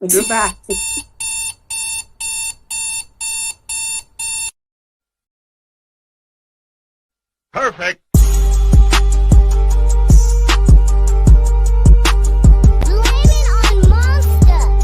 Goodbye. Perfect. Blame it on Monster.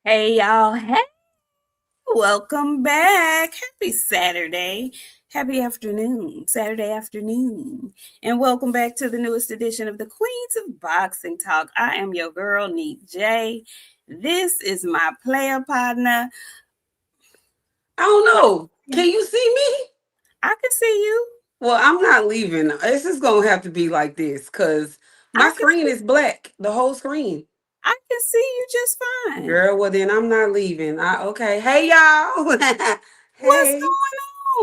Hey, y'all. Hey, welcome back. Happy Saturday. Happy afternoon, Saturday afternoon. And welcome back to the newest edition of the Queens of Boxing Talk. I am your girl, Nik-J. This is my player partner. I don't know. Can you see me? I can see you. Well, I'm not leaving. This is gonna have to be like this because I my can screen see, is black. The whole screen. I can see you just fine. Girl, well then I'm not leaving. Okay. Hey y'all. What's Hey. going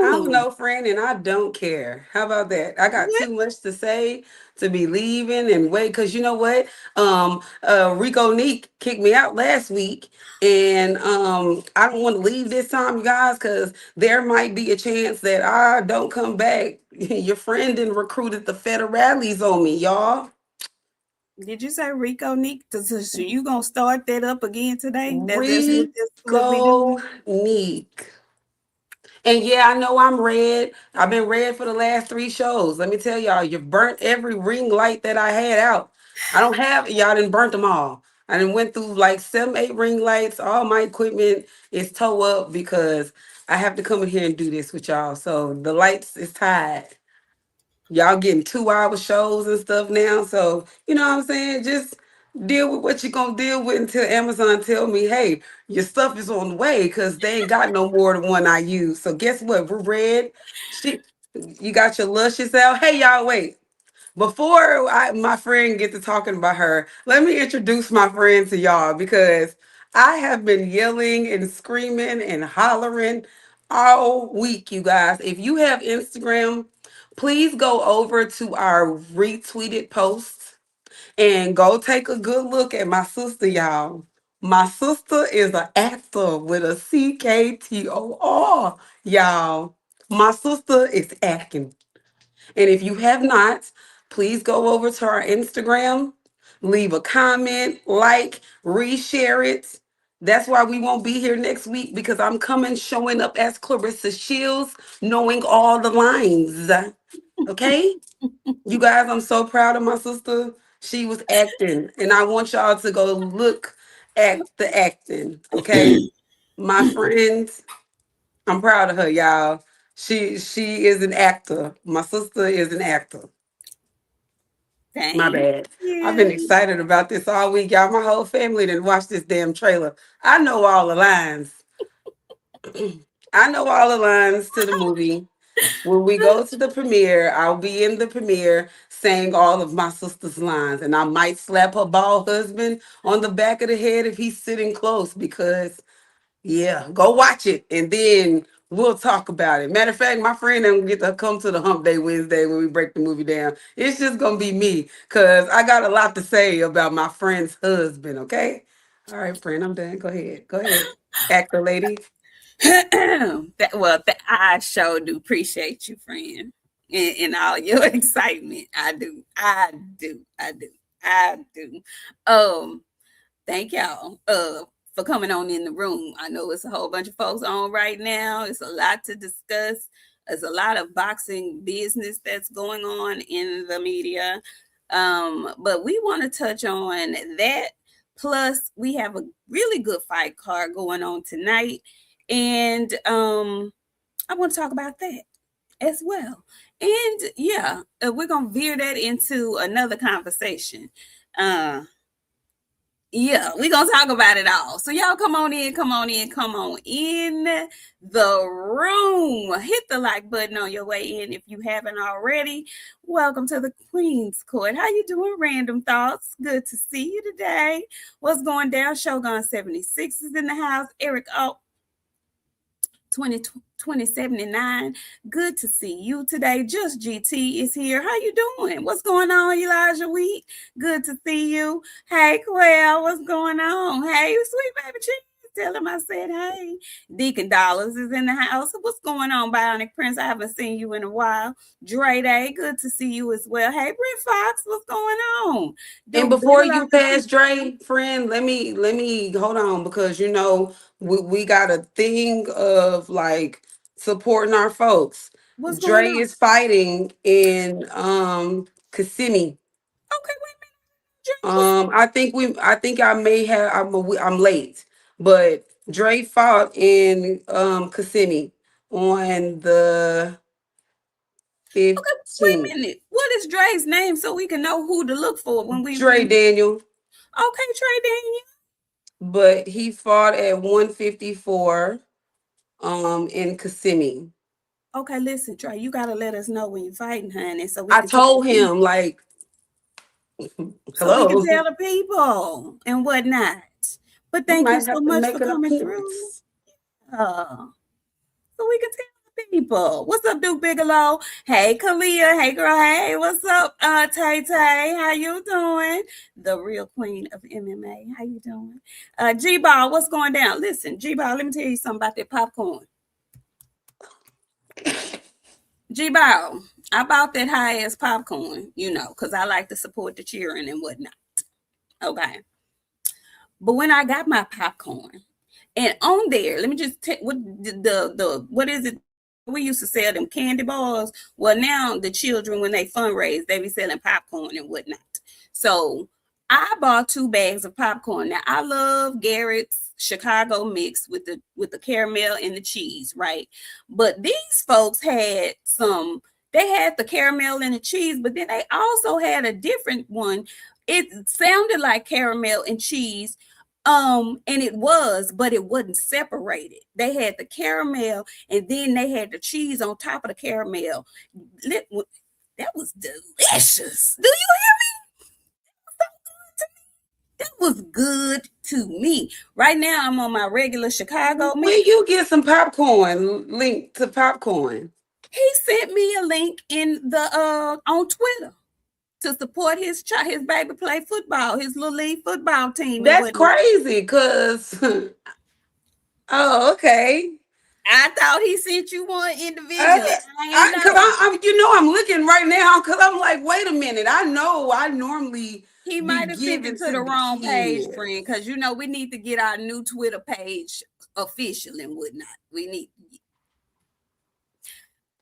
I'm on? no friend and I don't care. How about that? I got What? too much to say to be leaving and wait because you know what? Rico Neek kicked me out last week and I don't want to leave this time, you guys, because there might be a chance that I don't come back. Your friend and recruited the federales on me, y'all. Did you say Rico Nick? So you gonna start that up again today? That's what we Rico doing? Neek. And yeah, I know I'm red. I've been red for the last 3 shows. Let me tell y'all, you've burnt every ring light that I had out. I don't have y'all didn't burnt them all. I done went through like 7, 8 ring lights. All my equipment is toe up because I have to come in here and do this with y'all. So the lights is tied. Y'all getting 2 hour shows and stuff now. So you know what I'm saying? Just deal with what you're gonna deal with until Amazon tell me, hey, your stuff is on the way because they ain't got no more than one I use. So guess what? We're red. Shit, you got your luscious out. Hey y'all, wait. Before my friend get to talking about her, let me introduce my friend to y'all because I have been yelling and screaming and hollering all week, you guys. If you have Instagram, please go over to our retweeted posts and go take a good look at my sister, y'all. My sister is an actor with a CKTOR, y'all. My sister is acting. And if you have not, please go over to our Instagram, leave a comment, like, reshare it. That's why we won't be here next week because I'm coming showing up as Clarissa Shields, knowing all the lines. Okay? You guys, I'm so proud of my sister. She was acting, and I want y'all to go look at the acting. Okay? My friends, I'm proud of her, y'all. She is an actor. My sister is an actor. My Thank bad. I've been you. excited about this all week, y'all. My whole family didn't watch this damn trailer. I know all the lines. I know all the lines to the movie. When we go to the premiere, I'll be in the premiere saying all of my sister's lines, and I might slap her bald husband on the back of the head if he's sitting close because yeah, go watch it and then we'll talk about it. Matter of fact, my friend don't get to come to the hump day Wednesday when we break the movie down. It's just gonna be me because I got a lot to say about my friend's husband, okay? All right, friend, I'm done. Go ahead. Go ahead. Actor lady. I sure do appreciate you, friend, and all your excitement. I do. I do. I do. I do. Um, Thank y'all for coming on in the room. I know it's a whole bunch of folks on right now. It's a lot to discuss. There's a lot of boxing business that's going on in the media. But we want to touch on that. Plus, we have a really good fight card going on tonight. And I want to talk about that as well. And yeah, we're going to veer that into another conversation. Uh, yeah, we're gonna talk about it all. So y'all come on in, come on in, come on in the room. Hit the like button on your way in if you haven't already. Welcome to the Queen's Court. How you doing, Random Thoughts? Good to see you today. What's going down? Shogun 76 is in the house. Eric 2079. Good to see you today. Just GT is here. How you doing? What's going on, Elijah Wheat? Good to see you. Hey, Quell, what's going on? Hey, sweet baby cheese. Tell him I said hey. Deacon Dollars is in the house. What's going on, Bionic Prince? I haven't seen you in a while. Dre Day, good to see you as well. Hey, Brent Fox, what's going on? And before you pass Dre, friend, let me hold on, because we got a thing of like supporting our folks. What's going Dre on? is fighting in Kissimmee. Okay, wait a minute. I think I may have I'm late, but Dre fought in Kissimmee on the Okay, wait a 15th. minute. What is Dre's name so we can know who to look for when we Dre Daniel, Okay, Trey Daniel. but he fought at 154 in Kissimmee. Okay, listen, Trey, you gotta let us know when you're fighting, honey, I told him like, so we can hello, tell the people and whatnot. But we thank you might so have to much make for an coming through. appearance. So we can tell the people. What's up, Duke Bigelow? Hey, Kalia. Hey, girl. Hey, what's up, Tay Tay? How you doing? The real queen of MMA. How you doing? G-Ball, what's going down? Listen, G-Ball, let me tell you something about that popcorn. G-Ball, I bought that high-ass popcorn, because I like to support the cheering and whatnot. Okay. But when I got my popcorn, and on there, let me just take what what is it? We used to sell them candy bars. Well, now the children, when they fundraise, they be selling popcorn and whatnot. So I bought 2 bags of popcorn. Now I love Garrett's Chicago mix with the caramel and the cheese, right? But these folks had some. They had the caramel and the cheese, but then they also had a different one. It sounded like caramel and cheese, and it was, but it wasn't separated. They had the caramel and then they had the cheese on top of the caramel. That was delicious. Do you hear me? That was good to me. Right now, I'm on my regular Chicago Where mix. you get some popcorn? Link to popcorn. He sent me a link in the on Twitter to support his baby play football, his little league football team and That's whatnot. crazy, cause oh, okay. I thought he sent you one individually. I, I ain't cause know. I'm looking right now, cause I'm like, wait a minute. I know I normally He be might have sent it giving to to the the wrong page, friend, kids. because we need to get our new Twitter page official and whatnot. We need,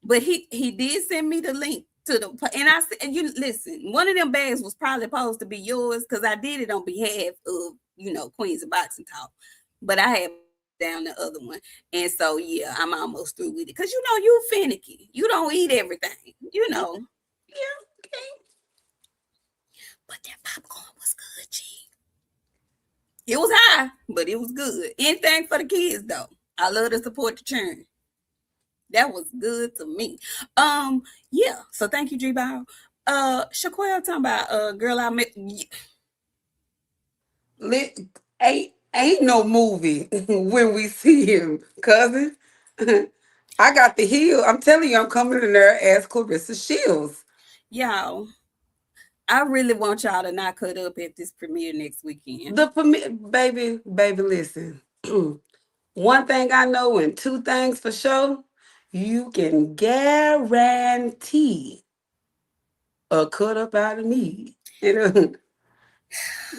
but he did send me the link to the, and I said, and you listen, one of them bags was probably supposed to be yours because I did it on behalf of Queens of Boxing Talk, but I had down the other one, and so yeah, I'm almost through with it because you finicky, you don't eat everything, Yeah, yeah, okay. but that popcorn was good, G. It was high, but it was good. Anything for the kids though. I love to support the churn. That was good to me. Yeah. So thank you, G Bow. Shaquille talking about girl I met. Lit, ain't no movie when we see him, cousin. I got the heel. I'm telling you, I'm coming in there as Clarissa Shields. Y'all, I really want y'all to not cut up at this premiere next weekend. Baby, listen. One thing I know, and two things for sure, you can guarantee a cut up out of me.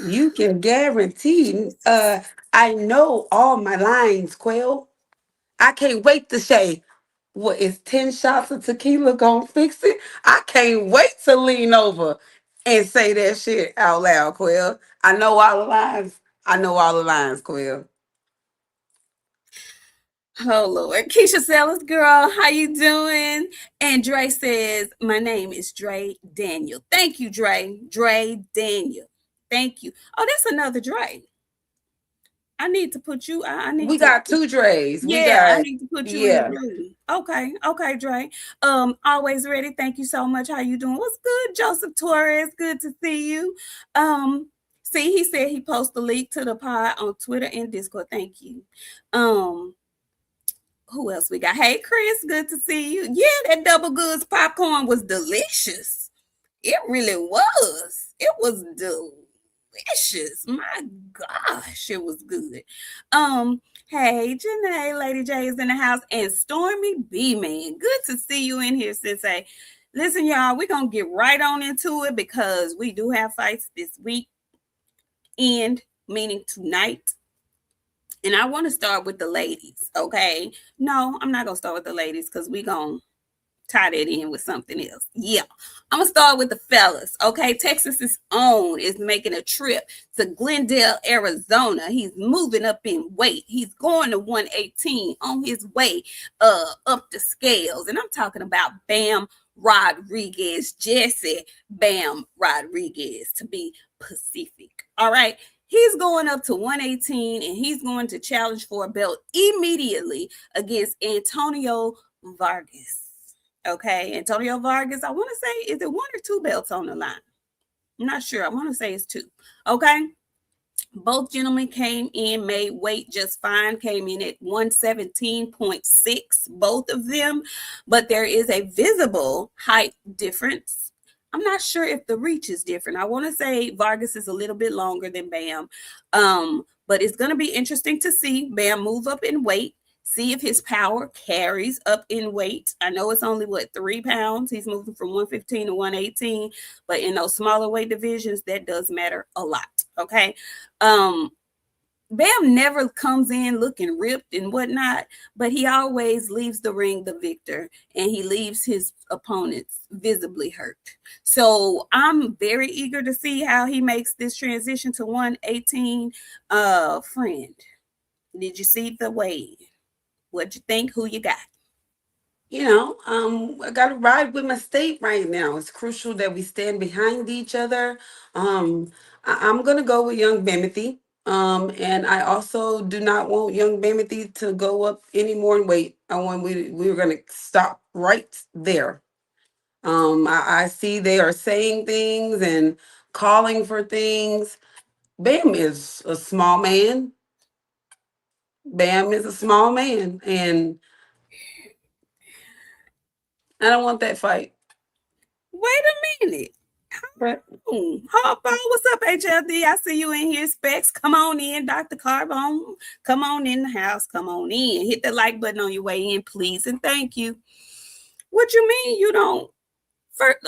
You can guarantee. Jesus. I know all my lines, Quail. I can't wait to say, what is 10 shots of tequila gonna fix it? I can't wait to lean over. and say that shit out loud, Quill. I know all the lines. I know all the lines, Quill. Oh Lord, Keisha Sellers, girl, how you doing? And Dre says, "My name is Dre Daniel." Thank you, Dre. Dre Daniel. Thank you. Oh, that's another Dre. I need to put you. I need We to. got two Dre's. We Yeah, I got need to put you in the yeah. blue. Okay, okay, Dre. Always ready. Thank you so much. How you doing? What's good, Joseph Torres? Good to see you. Um, see, he said he posted the link to the pod on Twitter and Discord. Thank you. Um, who else we got? Hey, Chris, good to see you. Yeah, that double goods popcorn was delicious. It really was. It was delicious. My gosh, it was good. Hey, Janae, Lady J is in the house, and Stormy B Man. Good to see you in here, Sensei. Listen, y'all, we're gonna get right on into it because we do have fights this week, and meaning tonight. And I want to start with the ladies, okay? No, I'm not gonna start with the ladies because we gonna tie that in with something else. Yeah. I'm gonna start with the fellas. Okay. Texas's own is making a trip to Glendale, Arizona. He's moving up in weight. He's going to 118 on his way up the scales. And I'm talking about Bam Rodriguez, Jesse Bam Rodriguez, to be Pacific. All right. He's going up to 118 and he's going to challenge for a belt immediately against Antonio Vargas. Okay, Antonio Vargas, I want to say, is it one or two belts on the line? I'm not sure. I want to say it's two. Okay. Both gentlemen came in, made weight just fine, came in at 117.6, both of them, but there is a visible height difference. I'm not sure if the reach is different. I want to say Vargas is a little bit longer than Bam, but it's going to be interesting to see Bam move up in weight. See if his power carries up in weight. I know it's only 3 pounds. He's moving from 115 to 118, but in those smaller weight divisions, that does matter a lot. Okay. Bam never comes in looking ripped and whatnot, but he always leaves the ring the victor and he leaves his opponents visibly hurt. So I'm very eager to see how he makes this transition to 118. Friend, did you see the wave? What you think? Who you got? I gotta ride with my state right now. It's crucial that we stand behind each other. I'm gonna go with young Bamity. And I also do not want young Bamity to go up any more in weight. I want we were gonna stop right there. I see they are saying things and calling for things. Bam is a small man. Bam is a small man, and I don't want that fight. Wait a minute. But What's up, HLD? I see you in here, Specs. Come on in, Dr. Carbone. Come on in the house. Come on in. Hit the like button on your way in, please, and thank you. What you mean you don't? First,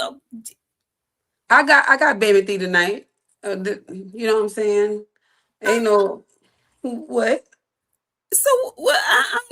I got baby thee tonight. You know what I'm saying? Ain't no what? so what?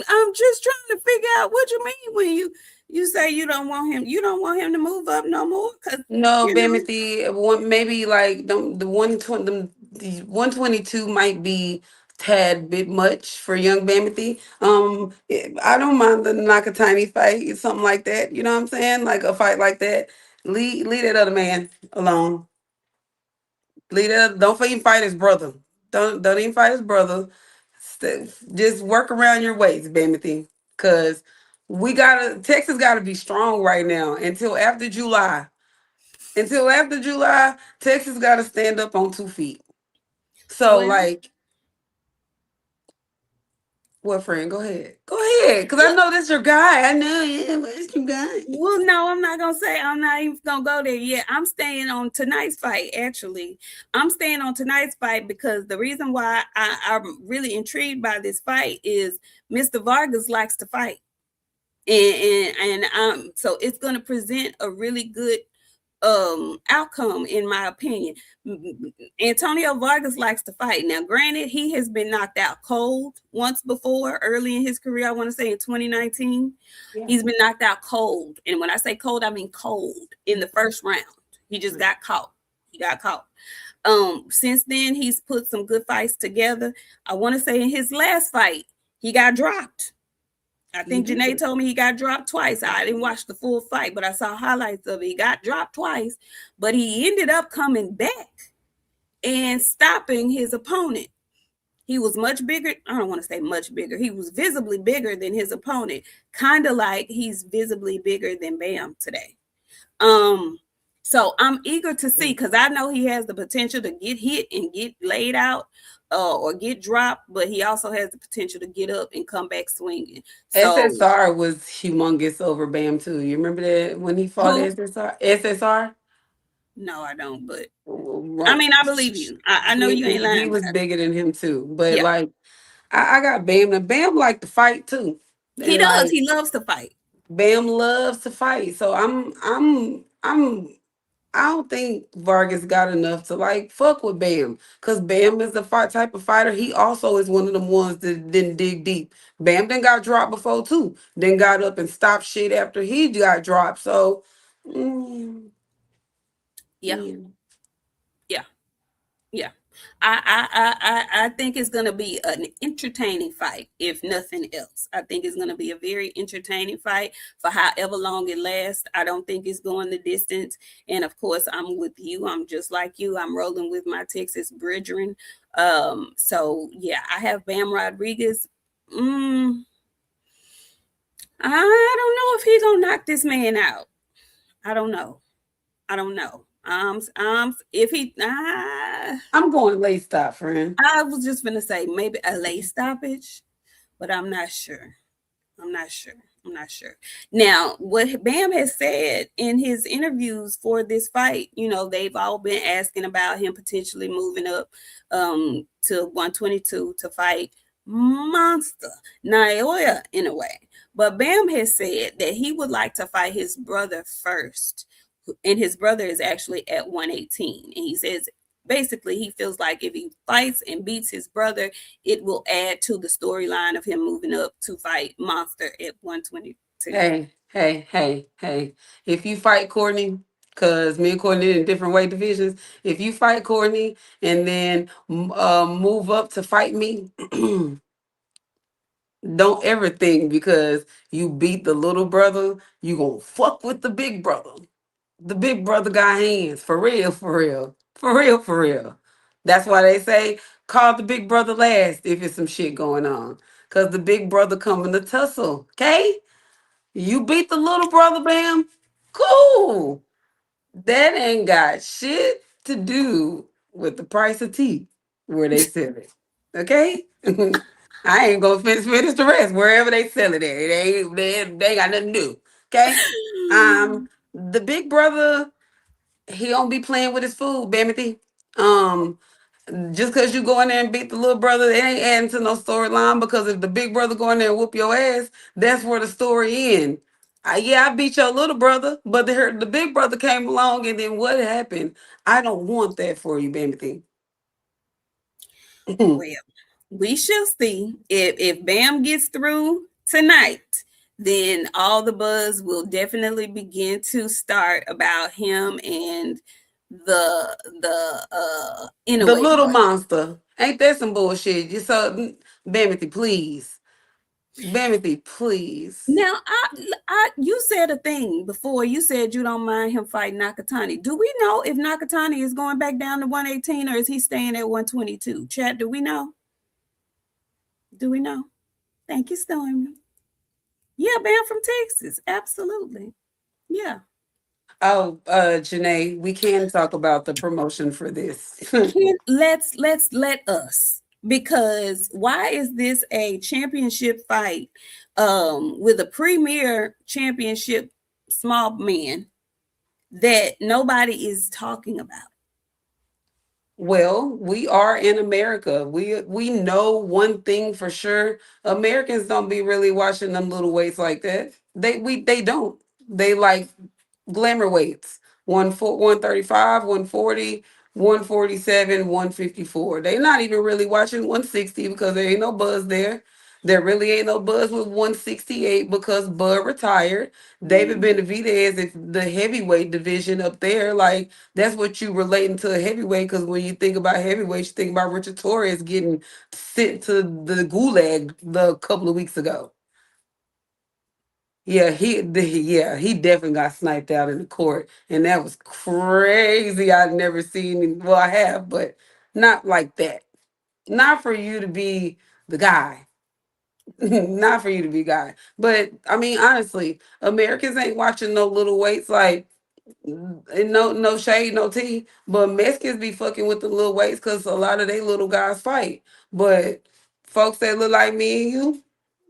I'm just trying to figure out what you mean when you say you don't want him. You don't want him to move up no more, because No, you know. Bamity, one maybe like the 120 the 122 might be tad bit much for young Bamity. I don't mind the Nakatani fight, something like that. You know what I'm saying? Like a fight like that. Leave that other man alone. Leave that. Don't even fight his brother. Don't even fight his brother. Just work around your waist, Bamity, because Texas gotta be strong right now until after July. Until after July, Texas got to stand up on 2 feet. So, Well, like, what friend? Go ahead. Go ahead. Because I know that's your guy. I know. Yeah, that's your guy. well, no, I'm not gonna say. I'm not even gonna go there yet. I'm staying on tonight's fight. Actually, I'm staying on tonight's fight because the reason why I'm really intrigued by this fight is Mr. Vargas likes to fight, and so it's gonna present a really good outcome, in my opinion. Antonio Vargas likes to fight. Now, granted, he has been knocked out cold once before early in his career. I want to say in 2019. Yeah. He's been knocked out cold. And when I say cold, I mean cold in the first round. He just got caught. He got caught. Since then, he's put some good fights together. I want to say in his last fight, he got dropped. I He think Janae did. told me he got dropped twice. I didn't watch the full fight, but I saw highlights of it. He got dropped twice, but he ended up coming back and stopping his opponent. He was much bigger. I don't want to say much bigger. He was visibly bigger than his opponent, kind of like he's visibly bigger than Bam today. Um, so I'm eager to see because I know he has the potential to get hit and get laid out or get dropped, but he also has the potential to get up and come back swinging. So SSR was humongous over Bam too. You remember that when he fought who? SSR? SSR? No, I don't. But I Right. mean, I believe you. I know you ain't He lying, but was bigger than him too. But yeah, like I got Bam. And Bam liked to fight too. he And does. like He loves to fight. Bam loves to fight. So I don't think Vargas got enough to like fuck with Bam. Cause Bam is the fight type of fighter. He also is one of them ones that didn't dig deep. Bam then got dropped before too. Then got up and stopped shit after he got dropped. So mm, Yeah, yeah. yeah. Yeah. I think it's gonna be an entertaining fight, if nothing else. I think it's gonna be a very entertaining fight for however long it lasts. I don't think it's going the distance. And of course, I'm with you. I'm just like you. I'm rolling with my Texas brethren. So yeah, I have Bam Rodriguez. Mm, I don't know if he's gonna knock this man out. I don't know. I don't know. If he, I'm going late stop, friend. I was just gonna say maybe a late stoppage, but I'm not sure. I'm not sure. I'm not sure. Now, what Bam has said in his interviews for this fight, they've all been asking about him potentially moving up to 122 to fight Monster Naoya in a way. But Bam has said that he would like to fight his brother first. And his brother is actually at 118. And he says basically he feels like if he fights and beats his brother, it will add to the storyline of him moving up to fight Monster at 122. Hey. If you fight Courtney, because me and Courtney in different weight divisions, if you fight Courtney and then move up to fight me, don't ever think because you beat the little brother, you gonna fuck with the big brother. The big brother got hands. For real, for real. For real, for real. That's why they say call the big brother last if it's some shit going on. Cause the big brother coming to tussle. Okay? You beat the little brother, Bam. Cool. That ain't got shit to do with the price of tea where they sell it. Okay? I ain't gonna finish the rest wherever they sell it at. They ain't got nothing to do. Okay? The big brother, he don't be playing with his food, Bamity. Um, just because you go in there and beat the little brother, it ain't adding to no storyline because if the big brother go in there and whoop your ass, that's where the story ends. Yeah, I beat your little brother, but the big brother came along and then what happened? I don't want that for you, Bamity. Well, we shall see. If Bam gets through tonight, then all the buzz will definitely begin to start about him and the The Inouye little boy. monster. Ain't that some bullshit? You so Bamity, please. Bamity, please. Now, you said a thing before. You said you don't mind him fighting Nakatani. Do we know if Nakatani is going back down to 118 or is he staying at 122? Chat, do we know? Do we know? Thank you, Stormy. Yeah, Bam from Texas. Absolutely. Yeah. Oh, Janae, we can talk about the promotion for this. Can let's let us, because why is this a championship fight with a premier championship small man that nobody is talking about? Well, we are in America. We know one thing for sure. Americans don't be really watching them little weights like that. They don't. They like glamour weights. 135, 140, 147, 154. They not even really watching 160 because there ain't no buzz there. There really ain't no buzz with 168 because Bud retired. David Mm, Benavidez is the heavyweight division up there. Like that's what you relating to a heavyweight because when you think about heavyweight, you think about Richard Torres getting sent to the gulag the couple of weeks ago. Yeah, he definitely got sniped out in the court, and that was crazy. I'd never seen him. Well, I have, but not like that. Not for you to be the guy. Not for you to be guy. But I mean, honestly, Americans ain't watching no little weights like and no shade, no tea. But Mexicans be fucking with the little weights because a lot of they little guys fight. But folks that look like me and you,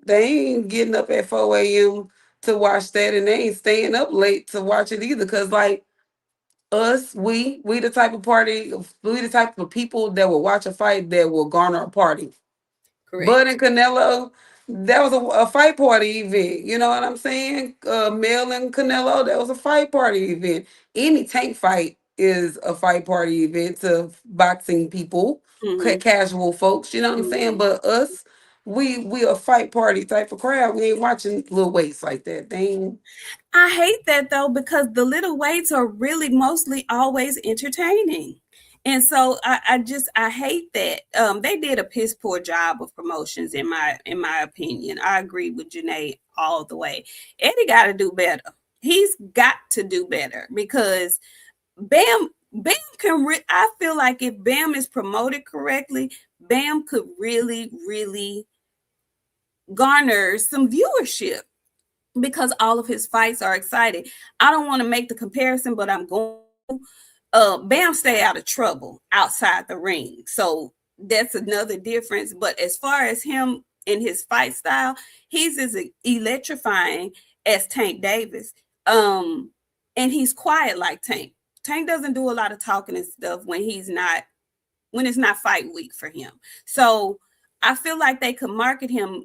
they ain't getting up at 4 a.m. to watch that, and they ain't staying up late to watch it either. Cause like us, we the type of party, we the type of people that will watch a fight that will garner a party. Bud correct. and Canelo, that was a fight party event. You know what I'm saying? Mel and Canelo, that was a fight party event. Any tank fight is a fight party event to boxing people, Hmm. casual folks. You know what I'm saying? Hmm. But us, we a fight party type of crowd. We ain't watching little weights like that. They ain't. I hate that though because the little weights are really mostly always entertaining. And so I hate that. They did a piss poor job of promotions in my opinion. I agree with Janae all the way. Eddie got to do better. He's got to do better because Bam can. I feel like if Bam is promoted correctly, Bam could really garner some viewership because all of his fights are exciting. I don't want to make the comparison, but I'm going to. Bam stay out of trouble outside the ring, so that's another difference. But as far as him and his fight style, he's as electrifying as Tank Davis. Um, and he's quiet like Tank. Tank doesn't do a lot of talking and stuff when it's not fight week for him. So I feel like they could market him.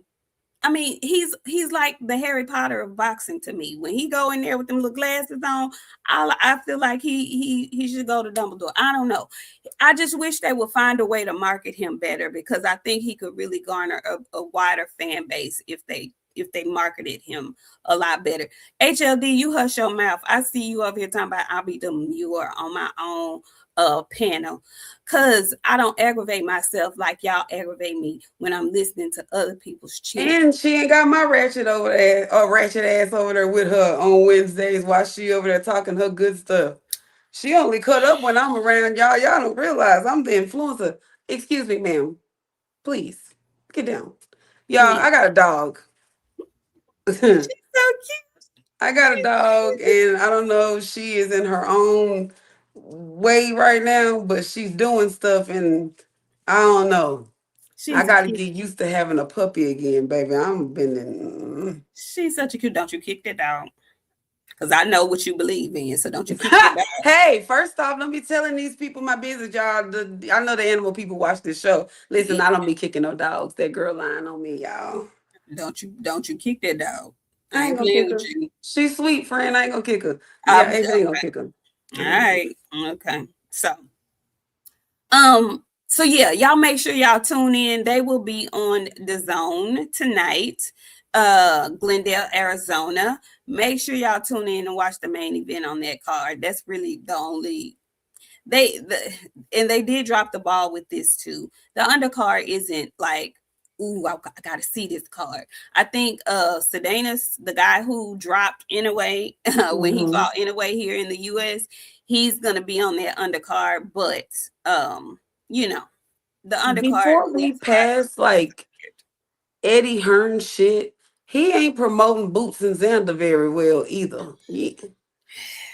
I mean, he's like the Harry Potter of boxing to me. When he go in there with them little glasses on, I feel like he should go to Dumbledore. I don't know. I just wish they would find a way to market him better because I think he could really garner a wider fan base if they marketed him a lot better. HLD, you hush your mouth. I see you over here talking about I'll be demure on my own panel because I don't aggravate myself like y'all aggravate me when I'm listening to other people's children. And she ain't got my ratchet over there, or ratchet ass over there with her on Wednesdays while she over there talking her good stuff. She only cut up when I'm around y'all. Y'all don't realize I'm the influencer. Excuse me, ma'am. Please get down. Y'all, Yeah. I got a dog. I She's so cute. got a dog, and I don't know if she is in her own way right now, but she's doing stuff, and I don't know. I She's a got to cute. get used to having a puppy again, baby. I'm been. She's such a cute. Don't you kick that dog? Because I know what you believe in. So don't you kick that dog. Hey, first off, don't be telling these people my business, y'all. I know the animal people watch this show. Listen, I don't be kicking no dogs. That girl lying on me, y'all. Don't you kick that dog. I I ain't ain't gonna playing kick with her. you. She's sweet, friend. I ain't gonna kick her. Yeah, Um, Ava ain't gonna kick her. all I ain't gonna kick right. Okay. So yeah, y'all make sure y'all tune in. They will be on the zone tonight. Glendale, Arizona. Make sure y'all tune in and watch the main event on that card. That's really the only and they did drop the ball with this too. The undercard isn't like, ooh, I gotta see this card. I think Sedanis, the guy who dropped anyway when he her. fought anyway here in the US, he's gonna be on that undercard, but you know, the undercard Before we needs a lot of pass like Eddie Hearn shit, he ain't promoting Boots and Xander very well either.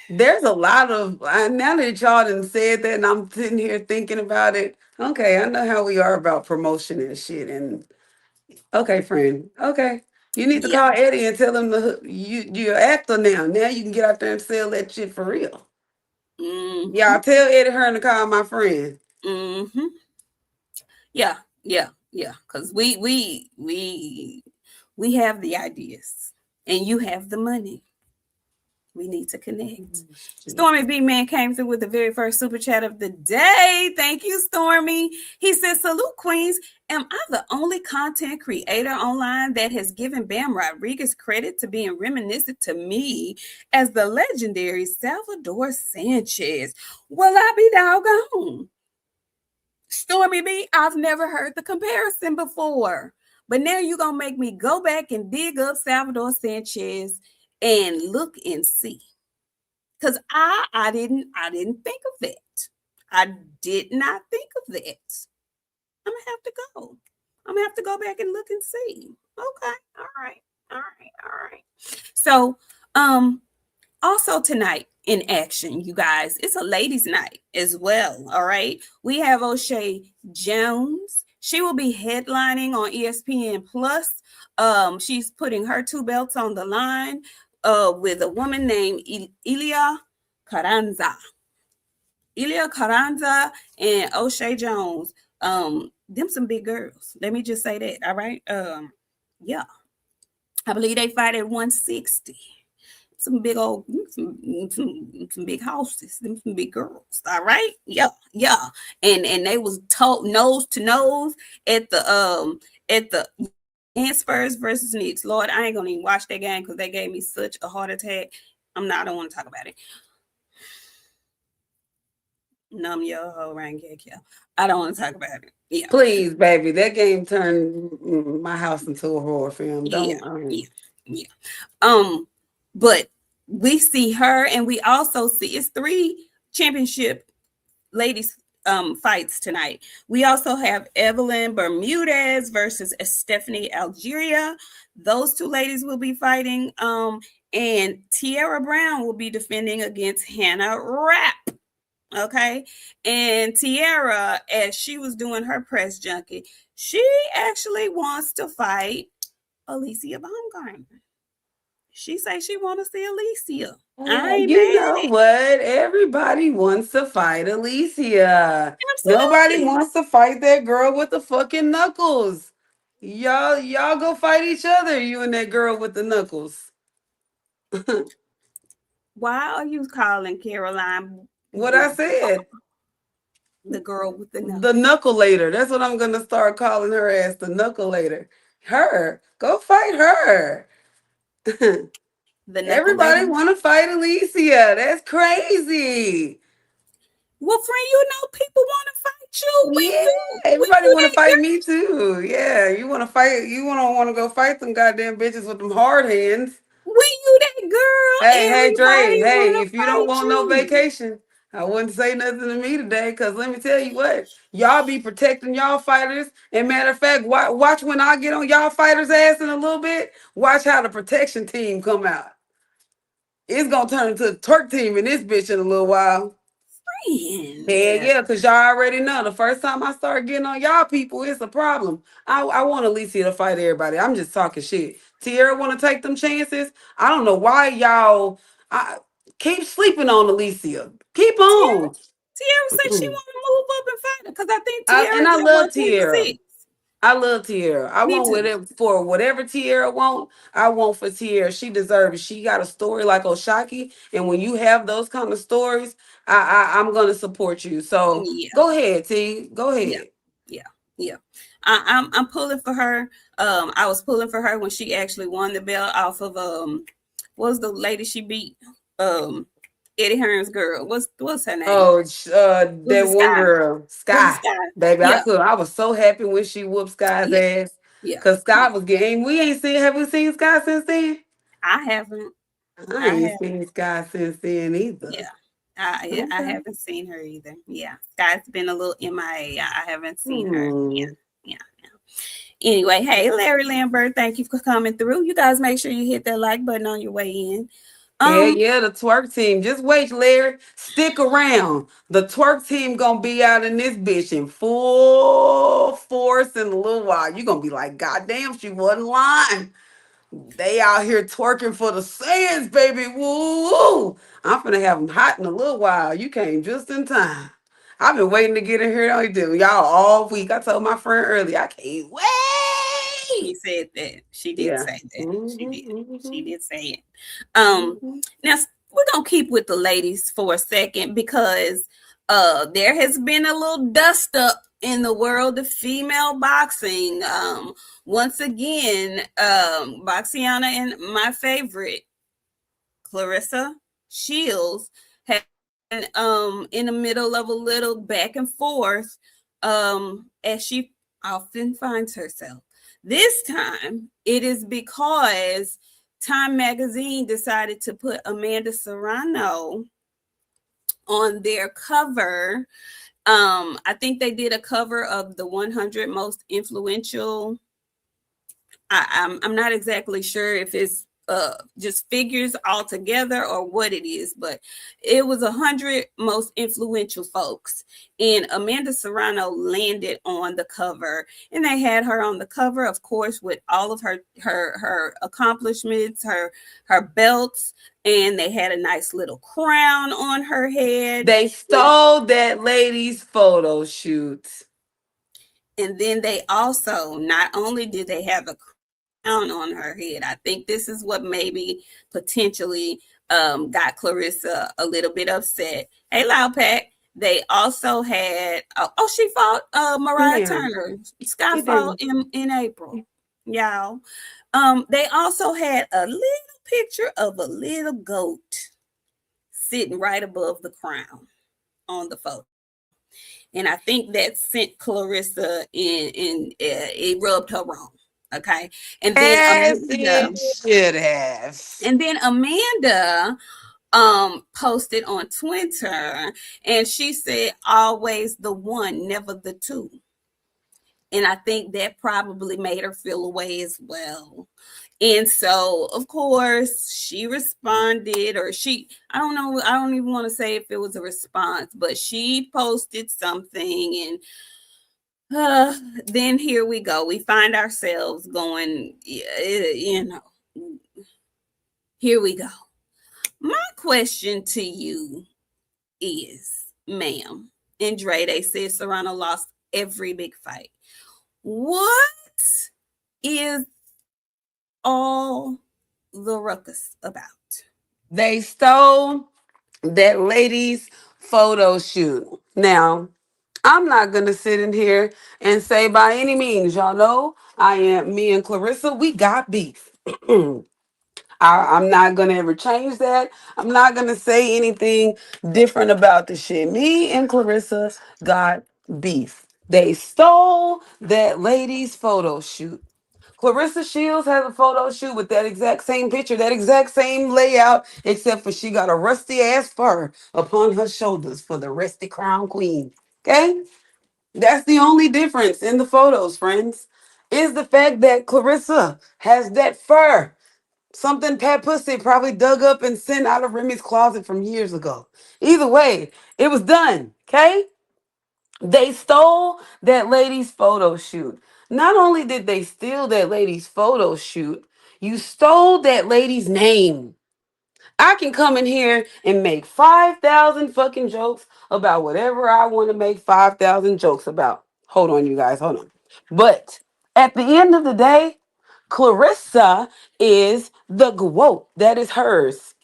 There's a lot of now that y'all done said that, and I'm sitting here thinking about it. Okay, I know how we are about promotion and shit. And okay, friend. Okay, you need to yeah. call Eddie and tell him you're an actor now. Now you can get out there and sell that shit for real. Mm-hmm. Y'all tell Eddie Hearn to call my friend. Mm-hmm. Yeah, yeah. Because we have the ideas and you have the money. We need to connect. Shit. Stormy B Man came through with the very first super chat of the day. Thank you, Stormy. He says, "Salute, Queens. Am I the only content creator online that has given Bam Rodriguez credit to being reminiscent to me as the legendary Salvador Sanchez? Well, I be doggone. Stormy B, I've never heard the comparison before. But now you're going to make me go back and dig up Salvador Sanchez and look and see. Because I didn't think of that. I did not think of that. I'm gonna have to go. I'm gonna have to go back and look and see. Okay. All right. All right. All right. So also tonight in action, you guys, it's a ladies' night as well. All right. We have Oshae Jones. She will be headlining on ESPN Plus. She's putting her two belts on the line with a woman named Ilia Carranza. Ilia Carranza and Oshae Jones. Them some big girls. Let me just say that. All right. Yeah. I believe they fight at 160. Some big old some big houses, them some big girls. All right. Yeah, yeah. And they was told nose to nose at the and Spurs versus Knicks. Lord, I ain't gonna even watch that game because they gave me such a heart attack. I don't want to talk about it. Numb your whole rank, yeah. I don't want to talk about it. Yeah. Please, baby, that game turned my house into a horror film. Yeah, Don't. I mean, yeah, yeah. But we see her, and we also see it's 3 championship ladies fights tonight. We also have Evelyn Bermudez versus Stephanie Algeria. Those 2 ladies will be fighting. And Tiara Brown will be defending against Hannah Rapp. Okay. And Tiara, as she was doing her press junket, she actually wants to fight Alicia Baumgartner. She says she want to see Alicia. I ain't you mad know at it. what? Everybody wants to fight Alicia. Nobody Absolutely. wants to fight that girl with the fucking knuckles. Y'all go fight each other, you and that girl with the knuckles. Why are you calling Caroline What I said. the girl with the The knuckles? knuckleator. That's what I'm gonna start calling her as, the knuckleator. Her. Go fight her. The knuckle Everybody lady. want to fight Alicia. That's crazy. Well, friend, you know people want to fight you. We Yeah, do. We everybody do want to that, fight girl. me too. Yeah, you want to fight. You want to go fight them goddamn bitches with them hard hands. We do that, girl. Hey, Dre. Everybody Hey, want to if you don't fight want no you. vacation, I wouldn't say nothing to me today. Cause let me tell you what, y'all be protecting y'all fighters. And matter of fact, watch when I get on y'all fighters' ass in a little bit. Watch how the protection team come out. It's gonna turn into a twerk team in this bitch in a little while. Yeah, Friend. yeah, because y'all already know the first time I start getting on y'all people, it's a problem. I want Alicia to fight everybody. I'm just talking shit. Tiara want to take them chances. I don't know why y'all I keep sleeping on Alicia. Keep Tiara, on. Tiara said she want to move up and fight her because I think And Tiara's I at love Tiara. 126. I love Tiara. I Me want too. whatever for whatever Tiara want. I want for Tiara. She deserves it. She got a story like Oshaki, and when you have those kind of stories, I'm gonna support you. So Yeah, go ahead, T. Go yeah, ahead. yeah, yeah. I'm pulling for her. I was pulling for her when she actually won the belt off of what was the lady she beat? Um, Eddie Hearn's girl. What's her name? Oh, Was that it one Sky? girl, Was it Sky, Sky? baby. Yeah, I was so happy when she whooped Sky's yeah, ass, yeah, cause Sky yeah. was getting. We ain't seen. Have we seen Sky since then? I haven't. I I ain't haven't. seen Sky since then either. Yeah. I Okay. haven't seen her either. Yeah. Sky's been a little MIA. I haven't seen her. Yeah. Hmm. Yeah. Anyway, hey, Larry Lambert, thank you for coming through. You guys make sure you hit that like button on your way in. Yeah, Um, yeah, the twerk team. Just wait, Larry. Stick around. The twerk team gonna be out in this bitch in full force in a little while. You gonna be like, God damn, she wasn't lying. They out here twerking for the sands, baby. Woo! Woo. I'm finna have them hot in a little while. You came just in time. I've been waiting to get in here. Don't do y'all all week. I told my friend earlier, I can't she wait. said that. She did Yeah. say that. She did. She Mhm, did say it. Um, mhm, now we're gonna keep with the ladies for a second because there has been a little dust up in the world of female boxing. Once again, Boxiana and my favorite Clarissa Shields has been in the middle of a little back and forth as she often finds herself. This time it is because Time Magazine decided to put Amanda Serrano on their cover. I think they did a cover of the 100 most influential. I'm not exactly sure if it's just figures all together or what it is, but it was 100 most influential folks, and Amanda Serrano landed on the cover, and they had her on the cover, of course, with all of her accomplishments, her belts, and they had a nice little crown on her head. They stole that lady's photo shoot. And then they also, not only did they have a crown on her head, I think this is what maybe potentially got Clarissa a little bit upset. Hey, Loud Pack. They also had, she fought Mariah Yeah, Turner. Scott he fought did. in April, y'all. They also had a little picture of a little goat sitting right above the crown on the photo. And I think that sent Clarissa in it rubbed her wrong. Okay. And then As Amanda, it should have. and then Amanda posted on Twitter and she said always the one, never the two. And I think that probably made her feel away as well. And so, of course, she responded, or I don't know, I don't even want to say if it was a response, but she posted something. And then here we go. We find ourselves going, here we go. My question to you is, ma'am, and Dre, they said Serrano lost every big fight. What is all the ruckus about? They stole that lady's photo shoot. Now, I'm not gonna sit in here and say by any means, y'all know me and Clarissa, we got beef. I'm not gonna ever change that. I'm not gonna say anything different about the shit. Me and Clarissa got beef. They stole that lady's photo shoot. Clarissa Shields has a photo shoot with that exact same picture, that exact same layout, except for she got a rusty ass fur upon her shoulders for the rusty crown queen. Okay? That's the only difference in the photos, friends, is the fact that Clarissa has that fur. Something Pat Pussy probably dug up and sent out of Remy's closet from years ago. Either way, it was done. Okay? They stole that lady's photo shoot. Not only did they steal that lady's photo shoot, you stole that lady's name. I can come in here and make 5,000 fucking jokes about whatever I want to make 5,000 jokes about. Hold on, you guys, hold on. But at the end of the day, Clarissa is the quote that is hers.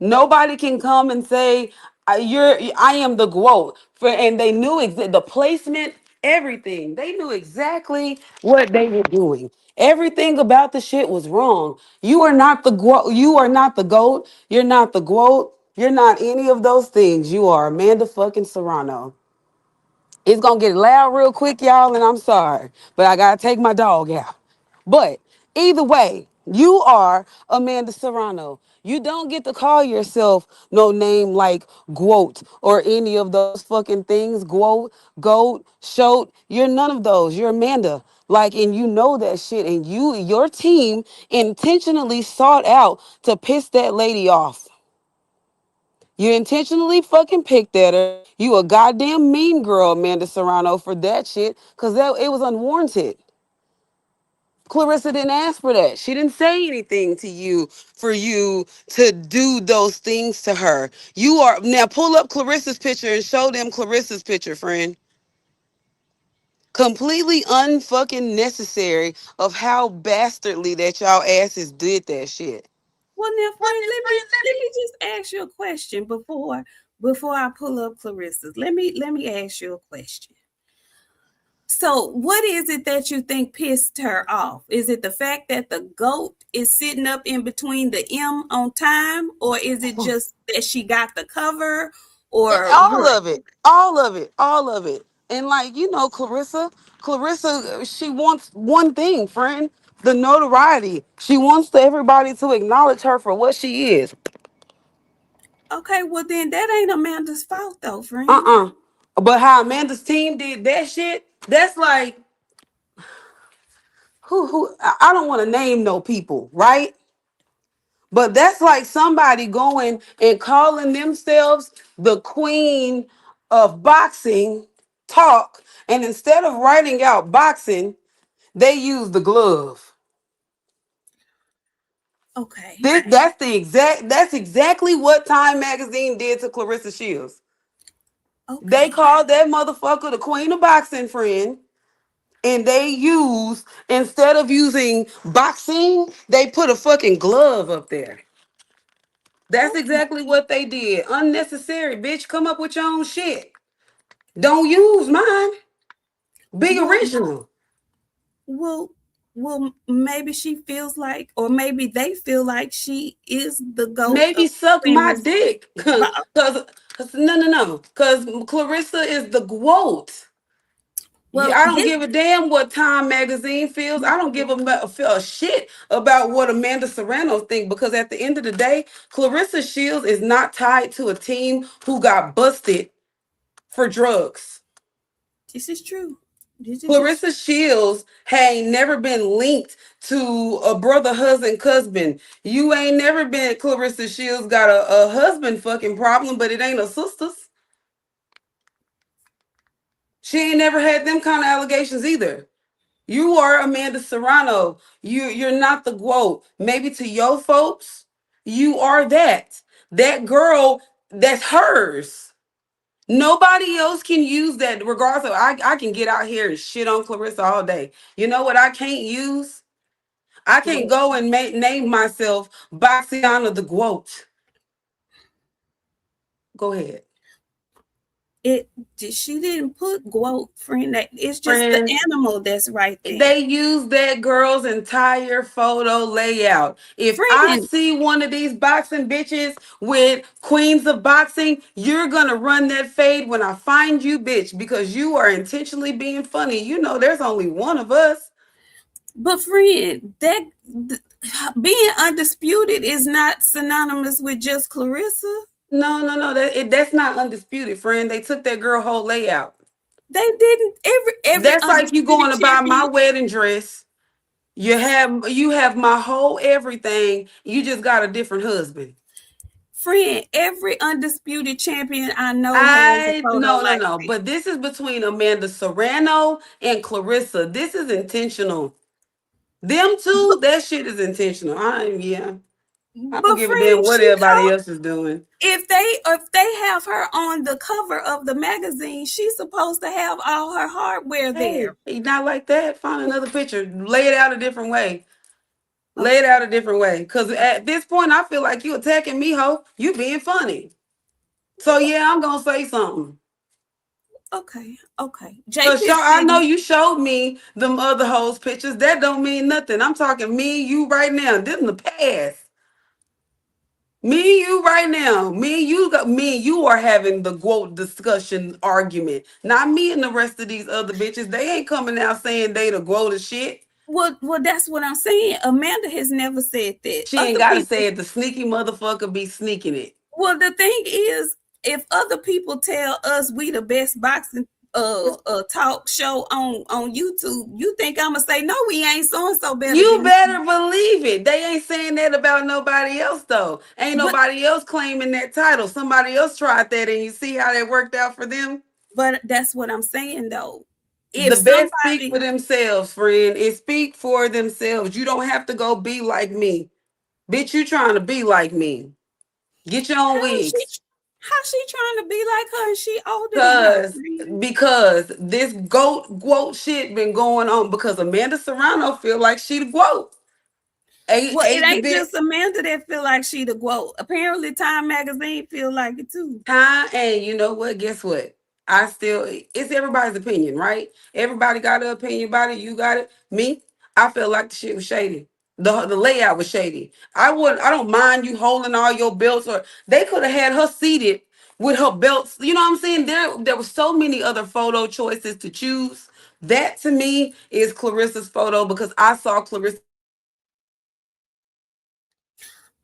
Nobody can come and say I am the GOAT for, and they knew the placement, everything. They knew exactly what they were doing. Everything about the shit was wrong. You are not the GOAT. You are not the GOAT. You're not the GOAT. You're not any of those things. You are Amanda fucking Serrano. It's gonna get loud real quick, y'all, and I'm sorry, but I gotta take my dog out. But either way, you are Amanda Serrano. You don't get to call yourself no name like Guot or any of those fucking things. Guot, Goat, Shoat. You're none of those. You're Amanda. Like, and you know that shit. And your team intentionally sought out to piss that lady off. You intentionally fucking picked at her. You a goddamn mean girl, Amanda Serrano, for that shit, because that it was unwarranted. Clarissa didn't ask for that. She didn't say anything to you for you to do those things to her. You are now pull up Clarissa's picture and show them Clarissa's picture, friend. Completely unfucking necessary of how bastardly that y'all asses did that shit. Well, now, friend, let me just ask you a question before I pull up Clarissa's. Let me ask you a question. So, what is it that you think pissed her off? Is it the fact that the goat is sitting up in between the M on time, or is it just that she got the cover, or All what? of it, all of it, all of it. And like you know, Clarissa, she wants one thing, friend, the notoriety. She wants everybody to acknowledge her for what she is. Okay, well then that ain't Amanda's fault though, friend. Uh-uh. But how Amanda's team did that shit, that's like I don't want to name no people, right? But that's like somebody going and calling themselves the queen of boxing talk. And instead of writing out boxing, they use the glove. Okay, That's exactly what Time Magazine did to Clarissa Shields. They okay. called that motherfucker the queen of boxing, friend. And they use, instead of using boxing, they put a fucking glove up there. That's Okay. exactly what they did. Unnecessary, bitch. Come up with your own shit. Don't use mine. Be Well, original. well, well, maybe she feels like, or maybe they feel like she is the goat of Maybe suck my women's dick. box. Cause no. Cause Clarissa is the GWOAT. Well, Yeah, I don't this, give a damn what Time Magazine feels. I don't give a shit about what Amanda Serrano think because at the end of the day, Clarissa Shields is not tied to a team who got busted for drugs. this is true. This is Clarissa Shields ain't never been linked to a brother, husband, husband. You ain't never been Clarissa Shields got a husband fucking problem, but it ain't a sister's. She ain't never had them kind of allegations either. You are Amanda Serrano. You're not the GWOAT. Maybe to your folks, you are that. That girl, that's hers. Nobody else can use that regardless of I can get out here and shit on Clarissa all day. You know what I can't use? I can't what go and name myself Boxiana the GWOAT. Go ahead. it. She didn't put goat, friend. That it's just the Friend, animal that's right there, they use that girl's entire photo layout. If I friend. see one of these boxing bitches with Queens of Boxing, you're gonna run that fade when I find you, bitch, because you are intentionally being funny. You know, there's only one of us. But friend, being undisputed is not synonymous with just Clarissa. No. That's not undisputed, friend. They took that girl whole layout. They didn't. Every That's like you undisputed going to buy my champion, wedding dress. You have my whole everything. You just got a different husband. friend. Every undisputed champion I know has a I photo no no like no. that. But this is between Amanda Serrano and Clarissa. This is intentional. Them two, But, that shit is intentional. Yeah. I don't but give a damn friend, what she everybody called. else is doing. If they have her on the cover of the magazine, she's supposed to have all her hardware Hey, there. he not like that. Find another picture. Lay it out a different way. Lay it Okay, out a different way. Cause at this point, I feel like you attacking me, ho. You being funny. So yeah, I'm gonna say something. okay. Cause JP I know City. you showed me them other hoes pictures. That don't mean nothing. I'm talking me, you right now. This in the past. Me, you right now. Me, you are having the quote discussion argument. Not me and the rest of these other bitches. They ain't coming out saying they the quote of shit. Well, that's what I'm saying. Amanda has never said that. She ain't Other gotta people. say it. The sneaky motherfucker be sneaking it. Well, the thing is, if other people tell us we the best boxing talk show on YouTube, you think I'm gonna say no? We ain't so and so better You than me. better believe it. They ain't saying that about nobody else though. Ain't But nobody else claiming that title. Somebody else tried that and you see how that worked out for them. but that's what I'm saying though. If The best speak for somebody, themselves, friend. It speak for themselves. You don't have to go be like me. Bitch, you trying to be like me. Get your own how is she wigs. how she trying to be like her and she older than her, Cause friend? because this goat shit been going on because Amanda Serrano feel like she the goat. Well, it Age a ain't bit. just Amanda that feel like she the GOAT. Apparently, Time Magazine feel like it too. Time, and you know what? Guess what? I still, it's everybody's opinion, right? Everybody got an opinion about it. You got it. Me, I felt like the shit was shady. The layout was shady. I don't mind you holding all your belts, or they could have had her seated with her belts. You know what I'm saying? There were so many other photo choices to choose. That to me is Clarissa's photo, because I saw Clarissa.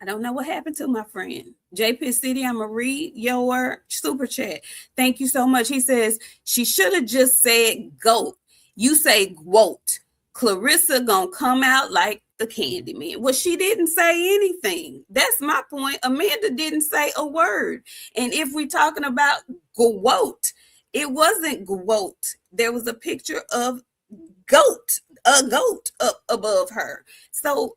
I don't know what happened to my friend. JP City, I'm going to read your super chat. Thank you so much. He says, she should have just said GOAT. You say GWOAT. Clarissa going to come out like the candy man. Well, she didn't say anything. That's my point. Amanda didn't say a word. And if we're talking about GWOAT, it wasn't GWOAT. There was a picture of a goat up above her. So,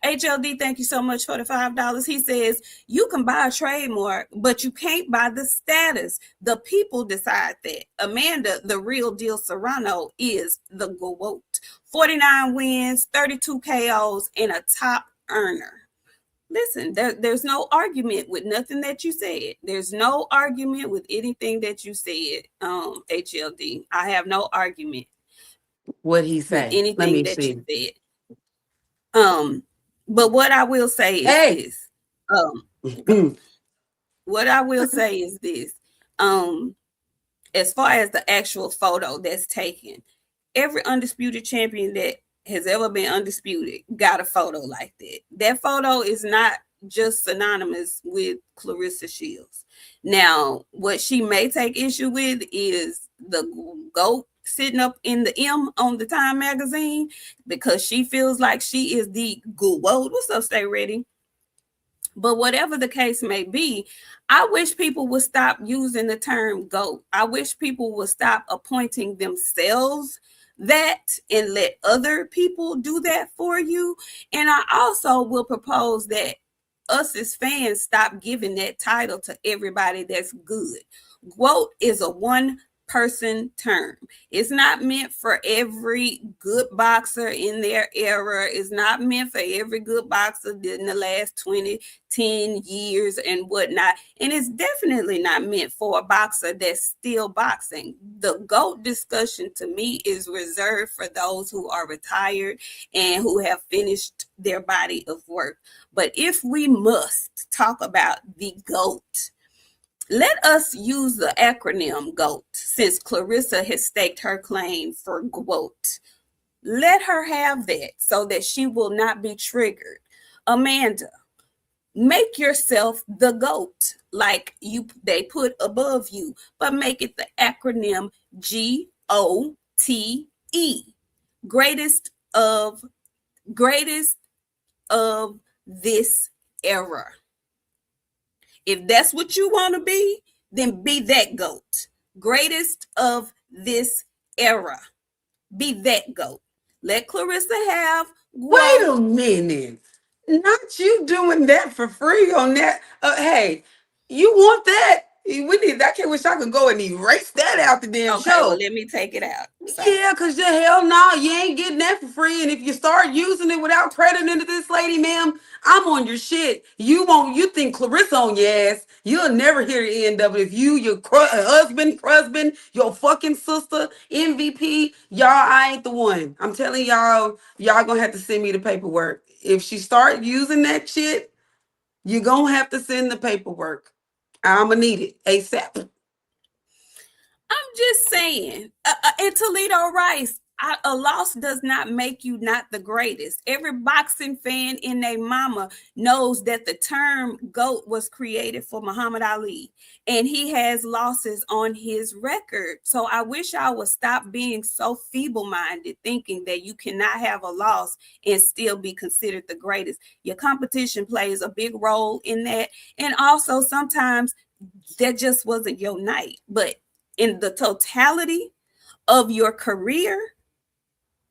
HLD, thank you so much for the $5. He says, you can buy a trademark, but you can't buy the status. The people decide that. Amanda, the real deal Serrano, is the GOAT. 49 wins, 32 KOs, and a top earner. Listen, there's no argument with nothing that you said. There's no argument with anything that you said, HLD. I have no argument What he with say? Let anything me that you see. said. But what I will say is Hey. this. What I will say is this. As far as the actual photo that's taken, every undisputed champion that has ever been undisputed got a photo like that. That photo is not just synonymous with Clarissa Shields. Now, what she may take issue with is the GOAT sitting up in the M on the Time magazine, because she feels like she is the GOAT. What's up, Stay Ready? But whatever the case may be, I wish people would stop using the term GOAT. I wish people would stop appointing themselves that and let other people do that for you. And I also will propose that us as fans stop giving that title to everybody that's good. GOAT is a one-person term. It's not meant for every good boxer in their era. It's not meant for every good boxer in the last 10 years and whatnot. And it's definitely not meant for a boxer that's still boxing. The GOAT discussion to me is reserved for those who are retired and who have finished their body of work. But if we must talk about the GOAT, let us use the acronym GOAT, since Clarissa has staked her claim for GWOAT. Let her have that so that she will not be triggered. Amanda, make yourself the GOAT, like they put above you, but make it the acronym GOTE. Greatest of this era. If that's what you want to be, then be that GOAT. Greatest of this era. Be that GOAT. Let Clarissa have Wait GWOAT. a minute. Not you doing that for free on that. Hey, you want that? We need. I can't wish I could go and erase that out the damn Okay, well, show. let me take it out. So, Yeah, cause the hell no, you ain't getting that for free. And if you start using it without crediting to this lady, ma'am, I'm on your shit. You think Clarissa on your ass? You'll never hear the end of it. If your husband, your fucking sister, MVP, y'all, I ain't the one. I'm telling y'all gonna have to send me the paperwork. If she start using that shit, you gonna have to send the paperwork. I'ma need it ASAP. I'm just saying, in Toledo Rice, a loss does not make you not the greatest. Every boxing fan in their mama knows that the term GOAT was created for Muhammad Ali, and he has losses on his record. So I wish I would stop being so feeble-minded, thinking that you cannot have a loss and still be considered the greatest. Your competition plays a big role in that. And also sometimes that just wasn't your night. But in the totality of your career,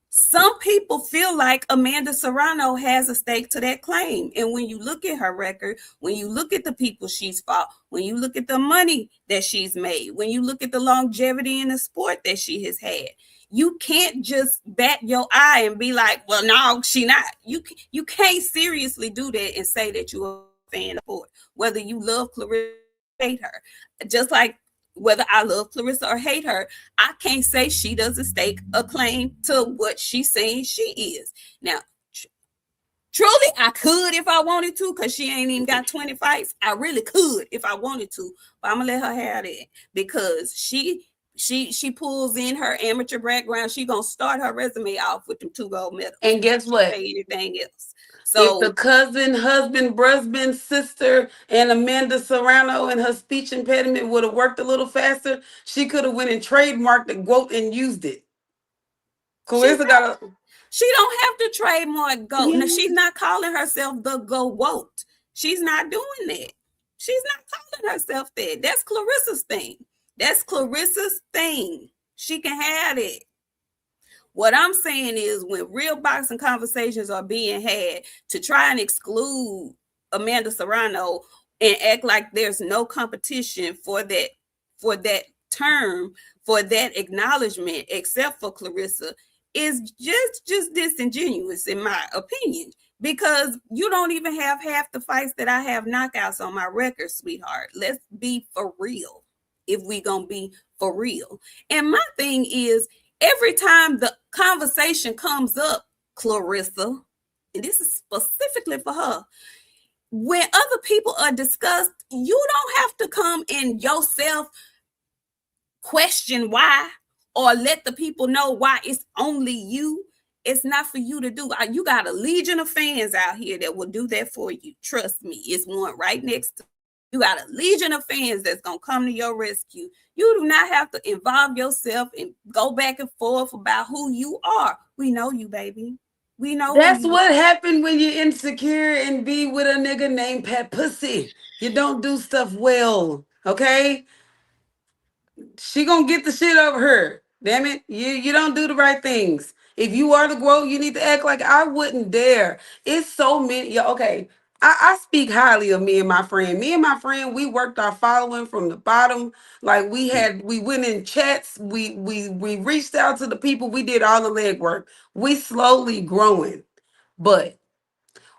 some people feel like Amanda Serrano has a stake to that claim. And when you look at her record, when you look at the people she's fought, when you look at the money that she's made, when you look at the longevity in the sport that she has had, You can't just bat your eye and be like, well, no, she not. You can't seriously do that and say that you're a fan of sport, whether you love Clarissa or hate her. Just like whether I love Clarissa or hate her, I can't say she doesn't stake a claim to what she's saying she is. Now, truly, I could if I wanted to, because she ain't even got 20 fights. I really could if I wanted to, but I'm gonna let her have that because she pulls in her amateur background. She gonna start her resume off with them 2 gold medals. And guess what? Say anything else. If the So cousin, husband, brusband, sister, and Amanda Serrano and her speech impediment would have worked a little faster, she could have went and trademarked the quote and used it. she's Clarissa not. got a She don't have to trademark goat. yeah. Now she's not calling herself the goat. She's not doing that. She's not calling herself that. That's Clarissa's thing. That's Clarissa's thing. She can have it. What I'm saying is when real boxing conversations are being had to try and exclude Amanda Serrano and act like there's no competition for that term, for that acknowledgement, except for Clarissa, is just disingenuous in my opinion. Because you don't even have half the fights that I have knockouts on my record, sweetheart. Let's be for real. If we gonna be for real. And my thing is, every time the conversation comes up, Clarissa, and this is specifically for her, when other people are discussed, you don't have to come in yourself question why or let the people know why it's only you. It's not for you to do. You got a legion of fans out here that will do that for you. Trust me, it's one right next to you. Got a legion of fans that's going to come to your rescue. You do not have to involve yourself and go back and forth about who you are. We know you, baby. We know That's who you what are. happened when you're insecure and be with a nigga named Pat Pussy. You don't do stuff well, okay? She gonna get the shit over her. Damn it. You don't do the right things. If you are the GOAT, you need to act like I wouldn't dare. It's so many. Yeah, okay. I speak highly of me and my friend. Me and my friend, we worked our following from the bottom. Like we went in chats. We reached out to the people. We did all the legwork. We slowly growing. But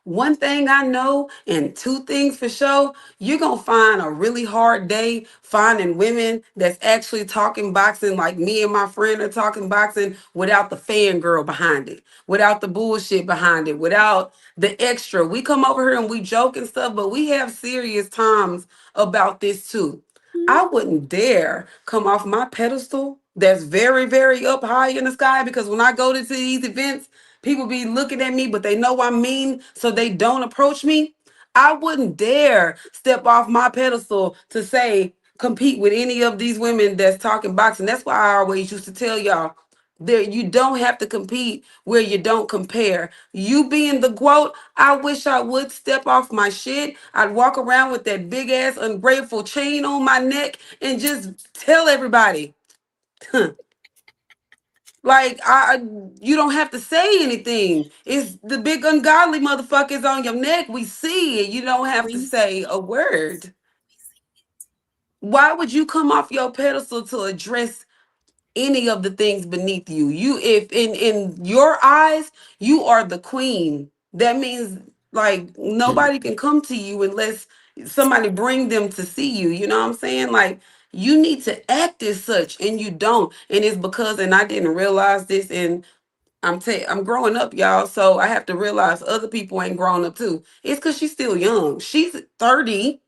one thing I know, and two things for sure, you're going to find a really hard day finding women that's actually talking boxing like me and my friend are talking boxing without the fangirl behind it, without the bullshit behind it, without the extra. We come over here and we joke and stuff, but we have serious times about this too. I wouldn't dare come off my pedestal that's very, very up high in the sky because when I go to these events, people be looking at me, but they know I'm mean, so they don't approach me. I wouldn't dare step off my pedestal to say compete with any of these women that's talking boxing. That's why I always used to tell y'all there you don't have to compete where you don't compare. You being the GOAT, I wish I would step off my shit. I'd walk around with that big ass ungrateful chain on my neck and just tell everybody. Like you don't have to say anything. It's the big ungodly motherfuckers on your neck. We see it. You don't have to We say a word. Why would you come off your pedestal to address any of the things beneath you? You if in your eyes, you are the queen. That means like nobody can come to you unless somebody bring them to see you. You know what I'm saying? Like you need to act as such and you don't. And it's because and I didn't realize this and I'm growing up, y'all, so I have to realize other people ain't grown up too. It's because she's still young. She's 30,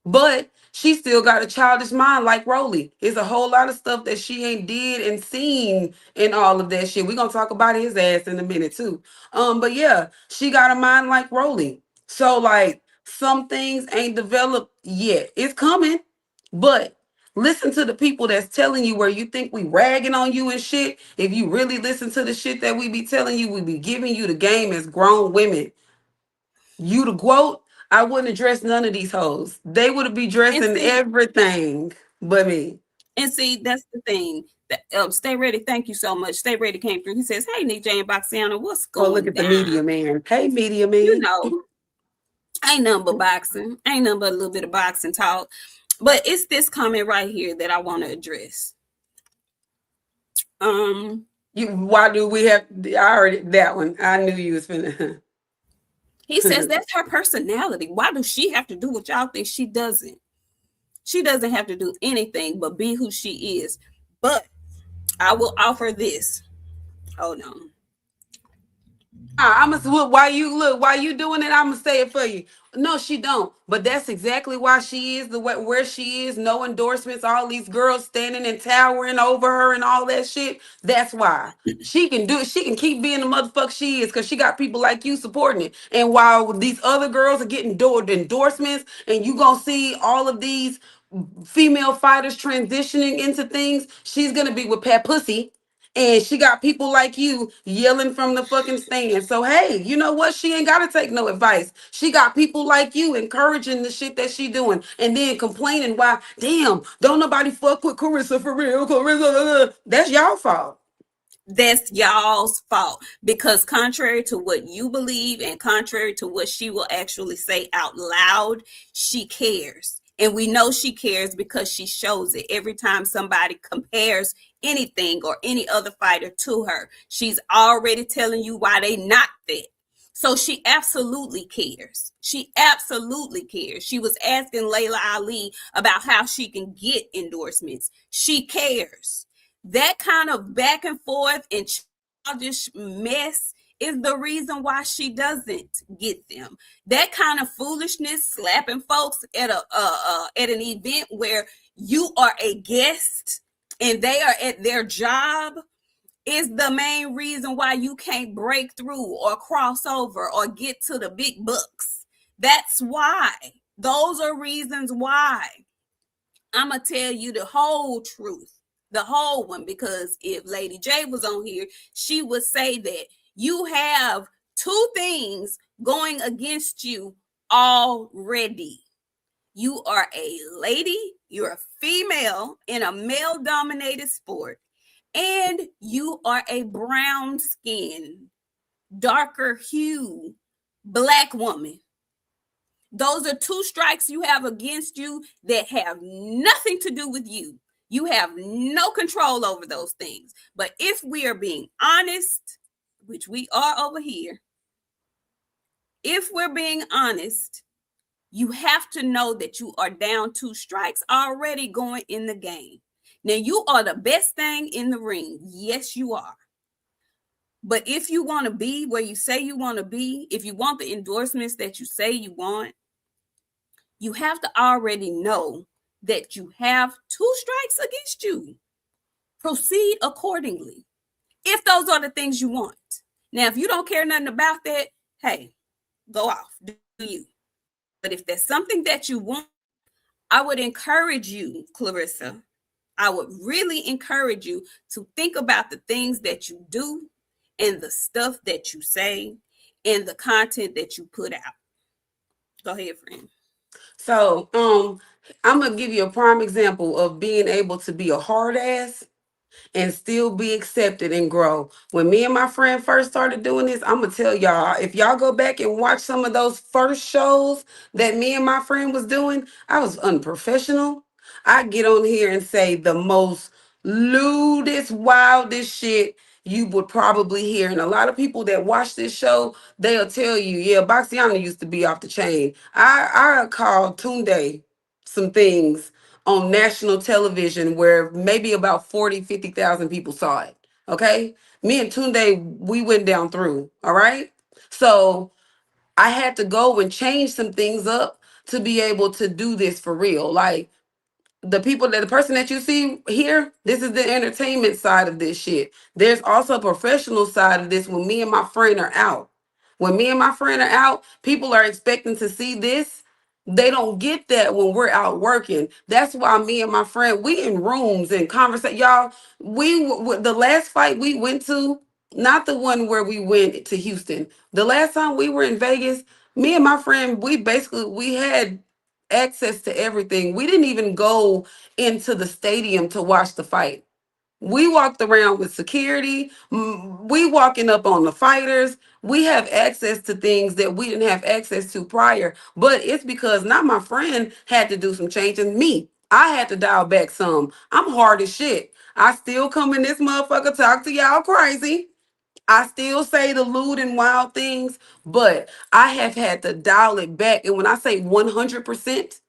but she still got a childish mind like Rolly. It's a whole lot of stuff that she ain't did and seen and all of that shit. We're gonna talk about his ass in a minute too. But yeah, she got a mind like Rolly. So like some things ain't developed yet. It's coming, but listen to the people that's telling you where you think we ragging on you and shit. If you really listen to the shit that we be telling you, we be giving you the game as grown women. You the quote, I wouldn't address none of these hoes. They would be and dressing see everything but me. and see that's the thing. That, Stay Ready, thank you so much. Stay Ready came through. He says, "Hey, Nik-J and Boxiana, what's Oh, look going at the down?" media man. Hey, media You man. know, ain't nothing but boxing. Ain't nothing but a little bit of boxing talk. But it's this comment right here that I want to address. Why do we have? I already that one. I knew you was finna. He says that's her personality. Why does she have to do what y'all think she doesn't? She doesn't have to do anything but be who she is. But I will offer this. Hold on. I'm gonna look while you doing it. I'm gonna say it for you. No, she don't. But that's exactly why she is the way where she is. No endorsements. All these girls standing and towering over her and all that shit. That's why she can do it. She can keep being the motherfucker she is because she got people like you supporting it. And while these other girls are getting endorsements, and you gonna see all of these female fighters transitioning into things, she's gonna be with Pat Pussy, and she got people like you yelling from the fucking stand. So hey, you know what? She ain't gotta take no advice. She got people like you encouraging the shit that she doing, and then complaining why, damn, don't nobody fuck with Carissa for real. Carissa, that's y'all fault. That's y'all's fault because contrary to what you believe and contrary to what she will actually say out loud, she cares. And we know she cares because she shows it every time somebody compares anything or any other fighter to her. She's already telling you why they not that. So she absolutely cares. She absolutely cares. She was asking Layla Ali about how she can get endorsements. She cares. That kind of back and forth and childish mess is the reason why she doesn't get them. That kind of foolishness, slapping folks at at an event where you are a guest and they are at their job, is the main reason why you can't break through or cross over or get to the big bucks. That's why. Those are reasons why. I'm going to tell you the whole truth, the whole one, because if Lady J was on here, she would say that you have two things going against you already. You are a lady, you're a female in a male dominated sport, and you are a brown skin, darker hue, black woman. Those are two strikes you have against you that have nothing to do with you. You have no control over those things. But if we are being honest, which we are over here, if we're being honest, you have to know that you are down two strikes already going in the game. Now, you are the best thing in the ring. Yes, you are. But if you want to be where you say you want to be, if you want the endorsements that you say you want, you have to already know that you have two strikes against you. Proceed accordingly. If those are the things you want. Now, if you don't care nothing about that, hey, go off, do you. But if there's something that you want, I would encourage you, Clarissa. I would really encourage you to think about the things that you do and the stuff that you say and the content that you put out. Go ahead, friend. So, I'm gonna give you a prime example of being able to be a hard ass and still be accepted and grow. When me and my friend first started doing this, I'm gonna tell y'all, if y'all go back and watch some of those first shows that me and my friend was doing, I was unprofessional. I get on here and say the most lewdest, wildest shit you would probably hear. And a lot of people that watch this show, they'll tell you, yeah, Boxiana used to be off the chain. I called Tunde some things on national television where maybe about 40, 50,000 people saw it. Okay. Me and Tunde, we went down through. All right. So I had to go and change some things up to be able to do this for real. Like, the person that you see here, this is the entertainment side of this shit. There's also a professional side of this when me and my friend are out. When me and my friend are out, people are expecting to see this. They don't get that when we're out working. That's why me and my friend, we in rooms and conversation. Y'all, the last fight we went to, not the one where we went to Houston. The last time we were in Vegas, me and my friend, we had access to everything. We didn't even go into the stadium to watch the fight. We walked around with security. We walking up on the fighters. We have access to things that we didn't have access to prior. But it's because not my friend had to do some changes. Me, I had to dial back some. I'm hard as shit. I still come in this motherfucker talk to y'all crazy. I still say the lewd and wild things, but I have had to dial it back. And when I say 100%,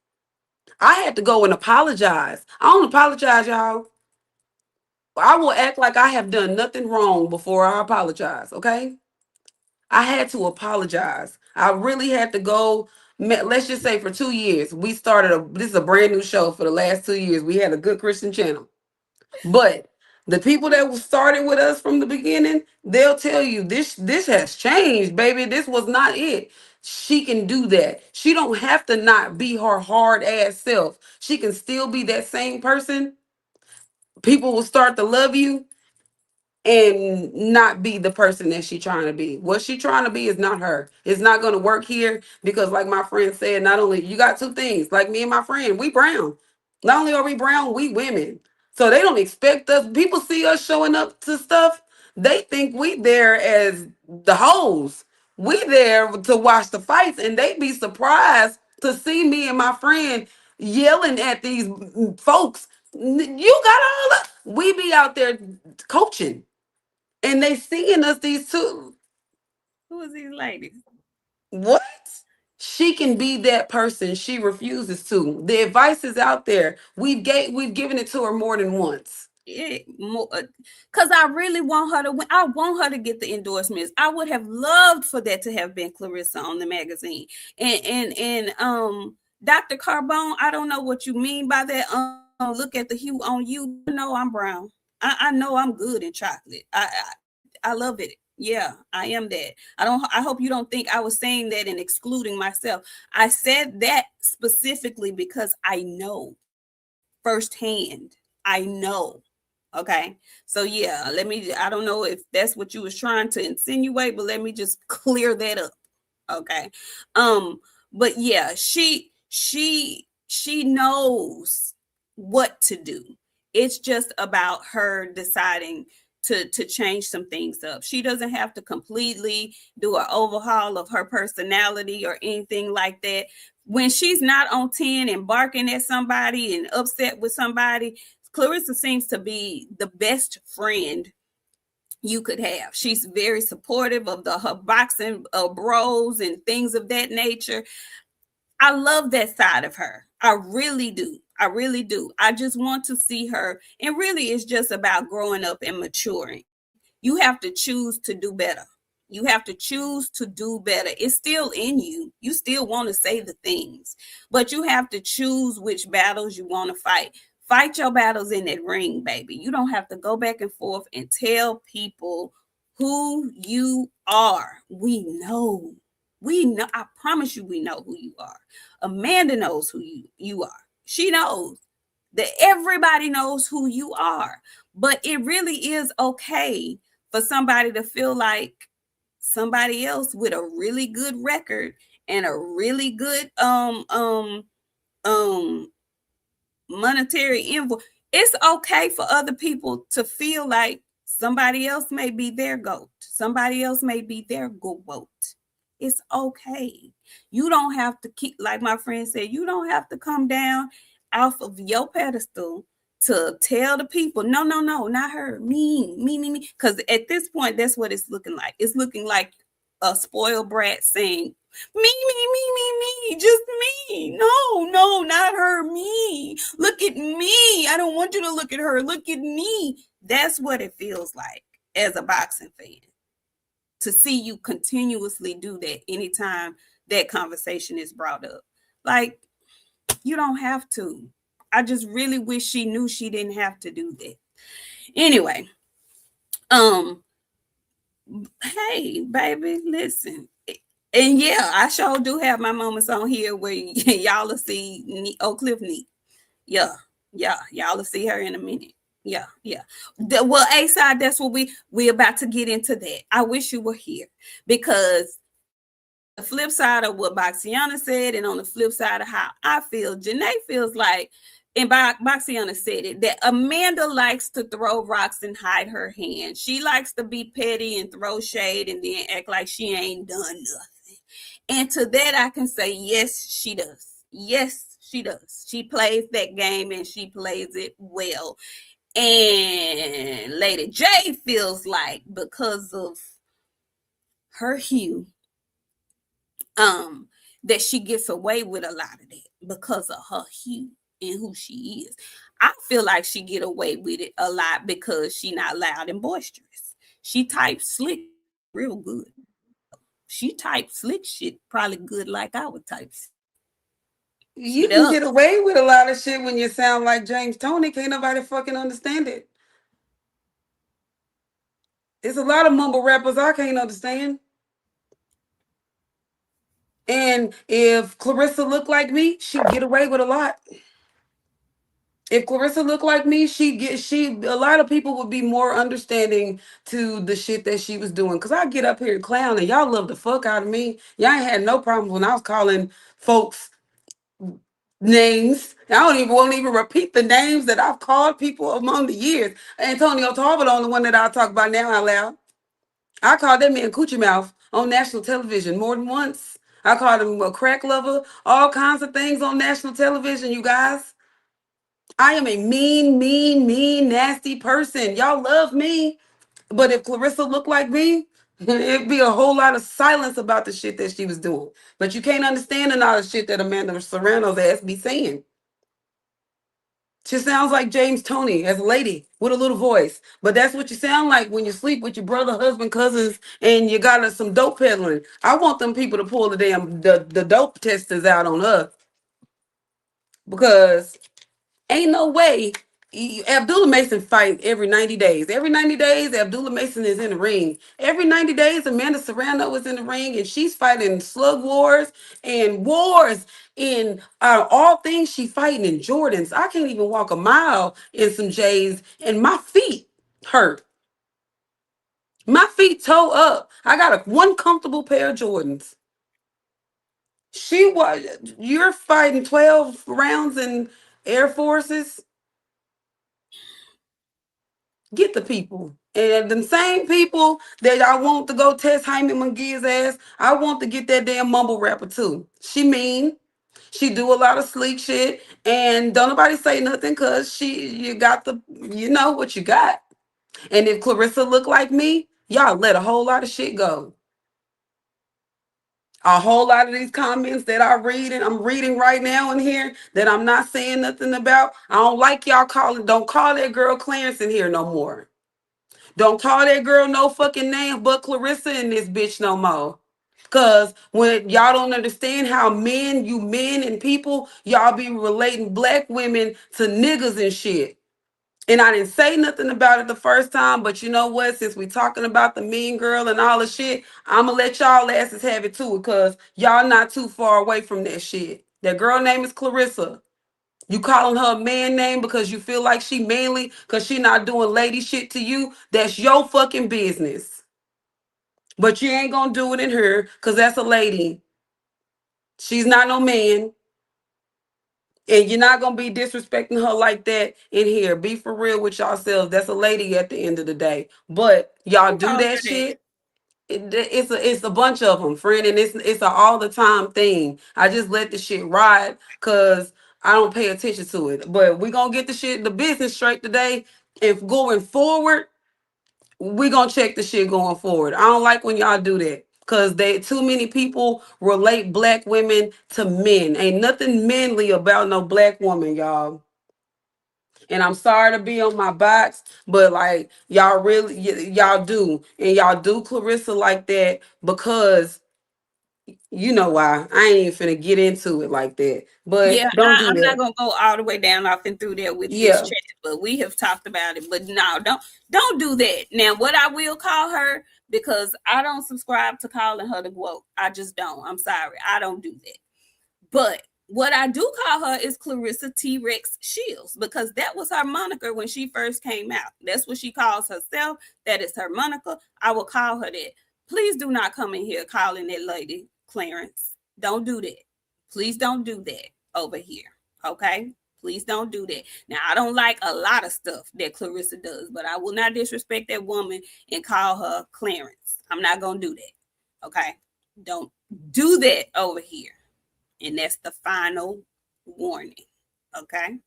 I had to go and apologize. I don't apologize, y'all. I will act like I have done nothing wrong before I apologize, okay? I had to apologize. I really had to go. Let's just say for 2 years, we started this is a brand new show for the last 2 years. We had a good Christian channel. But the people that started with us from the beginning, they'll tell you this has changed, baby. This was not it. She can do that. She don't have to not be her hard ass self. She can still be that same person. People will start to love you and not be the person that she's trying to be. What she trying to be is not her. It's not going to work here because, like my friend said, not only you got two things. Like me and my friend, we brown. Not only are we brown, we women. So they don't expect us. People see us showing up to stuff. They think we there as the hoes. We there to watch the fights, and they be surprised to see me and my friend yelling at these folks. You got all the. We be out there coaching. And they seeing us these two. Who is these ladies? What? She can be that person. She refuses to. The advice is out there. We've given it to her more than once. Because I really want her to win. I want her to get the endorsements. I would have loved for that to have been Clarissa on the magazine. And Dr. Carbone, I don't know what you mean by that. Look at the hue on you. You know I'm brown. I know I'm good in chocolate. I love it. Yeah, I am that. I hope you don't think I was saying that and excluding myself. I said that specifically because I know firsthand. I know. Okay. So yeah, I don't know if that's what you was trying to insinuate, but let me just clear that up. Okay. But yeah, she knows what to do. It's just about her deciding to change some things up. She doesn't have to completely do an overhaul of her personality or anything like that. When she's not on 10 and barking at somebody and upset with somebody, Clarissa seems to be the best friend you could have. She's very supportive of her boxing bros and things of that nature. I love that side of her. I really do. I really do. I just want to see her. And really, it's just about growing up and maturing. You have to choose to do better. You have to choose to do better. It's still in you. You still want to say the things, but you have to choose which battles you want to fight. Fight your battles in that ring, baby. You don't have to go back and forth and tell people who you are. We know. We know. I promise you, we know who you are. Amanda knows who you are. She knows that everybody knows who you are. But it really is okay for somebody to feel like somebody else with a really good record and a really good monetary invoice. It's okay for other people to feel like somebody else may be their goat. Somebody else may be their goat. It's okay. You don't have to keep, like my friend said, you don't have to come down off of your pedestal to tell the people, no, not her, me. Because at this point, that's what it's looking like. It's looking like a spoiled brat saying, me, just me. No, not her, me. Look at me. I don't want you to look at her. Look at me. That's what it feels like as a boxing fan, to see you continuously do that anytime that conversation is brought up. Like, you don't have to. I just really wish she knew she didn't have to do that. Anyway, hey, baby, listen. And yeah, I sure do have my moments on here where y'all will see Oak Cliff Neat. Yeah, y'all will see her in a minute. Yeah. Well, A-side, that's what we about to get into that. I wish you were here, because the flip side of what Boxiana said, and on the flip side of how I feel, Janae feels like, and Boxiana said it, that Amanda likes to throw rocks and hide her hand. She likes to be petty and throw shade and then act like she ain't done nothing. And to that, I can say, yes, she does. Yes, she does. She plays that game and she plays it well. And Lady J feels like because of her hue, that she gets away with a lot of that because of her hue and who she is. I feel like she get away with it a lot because she not loud and boisterous. She types slick real good. She types slick shit probably good like I would type. She You can does. get away with a lot of shit when you sound like James Tony. Can't nobody fucking understand it. There's a lot of mumble rappers I can't understand. And if Clarissa looked like me, she'd get away with a lot. If Clarissa looked like me, she a lot of people would be more understanding to the shit that she was doing. Cause I get up here and clown and y'all love the fuck out of me. Y'all ain't had no problem when I was calling folks names. I don't even won't even repeat the names that I've called people among the years. Antonio Tarver, the one that I'll talk about now out loud. I called that man Coochie Mouth on national television more than once. I called him a crack lover, all kinds of things on national television, you guys. I am a mean, nasty person. Y'all love me. But if Clarissa looked like me, it'd be a whole lot of silence about the shit that she was doing. But you can't understand a lot of shit that Amanda Serrano's ass be saying. She sounds like James Tony as a lady with a little voice. But that's what you sound like when you sleep with your brother, husband, cousins, and you got some dope peddling. I want them people to pull the dope testers out on her because ain't no way. Abdullah Mason fight every 90 days. Every 90 days, Abdullah Mason is in the ring. Every 90 days, Amanda Serrano is in the ring and she's fighting slug wars and wars in all things she fighting in Jordans. I can't even walk a mile in some J's and my feet hurt. My feet toe up. I got one comfortable pair of Jordans. You're fighting 12 rounds in Air Forces. Get the people. And the same people that I want to go test Jaime McGee's ass, I want to get that damn mumble rapper too. She mean. She do a lot of sleek shit. And don't nobody say nothing because you got you know what you got. And if Clarissa look like me, y'all let a whole lot of shit go. A whole lot of these comments that I read and I'm reading right now in here that I'm not saying nothing about. I don't like y'all don't call that girl Clarence in here no more. Don't call that girl no fucking name but Clarissa in this bitch no more. Cause when y'all don't understand how you men and people, y'all be relating black women to niggas and shit. And I didn't say nothing about it the first time, but you know what? Since we talking about the mean girl and all the shit, I'ma let y'all asses have it too, because y'all not too far away from that shit. That girl name is Clarissa. You calling her a man name because you feel like she manly because she not doing lady shit to you. That's your fucking business. But you ain't gonna do it in her because that's a lady. She's not no man. And you're not gonna be disrespecting her like that in here. Be for real with yourselves. That's a lady at the end of the day. But y'all Who do called that her that? shit. It's a bunch of them, friend, and it's a all the time thing. I just let the shit ride because I don't pay attention to it. But we gonna get the business straight today. If going forward, we gonna check the shit going forward. I don't like when y'all do that because too many people relate black women to men. Ain't nothing manly about no black woman, y'all. And I'm sorry to be on my box, but like y'all do, and y'all do Clarissa like that because you know why. I ain't even finna get into it like that, but Yeah, don't do I'm not that. gonna go all the way down off and through there with this Yeah, chat, but we have talked about it. But no, don't do that. Now, what I will call her, because I don't subscribe to calling her the woke. I just don't. I'm sorry, I don't do that. But what I do call her is Clarissa T Rex Shields because that was her moniker when she first came out. That's what she calls herself. That is her moniker. I will call her that. Please do not come in here calling that lady Clarence. Don't do that. Please don't do that over here. Okay? Please don't do that. Now, I don't like a lot of stuff that Clarissa does, but I will not disrespect that woman and call her Clarence. I'm not going to do that. Okay? Don't do that over here. And that's the final warning. Okay.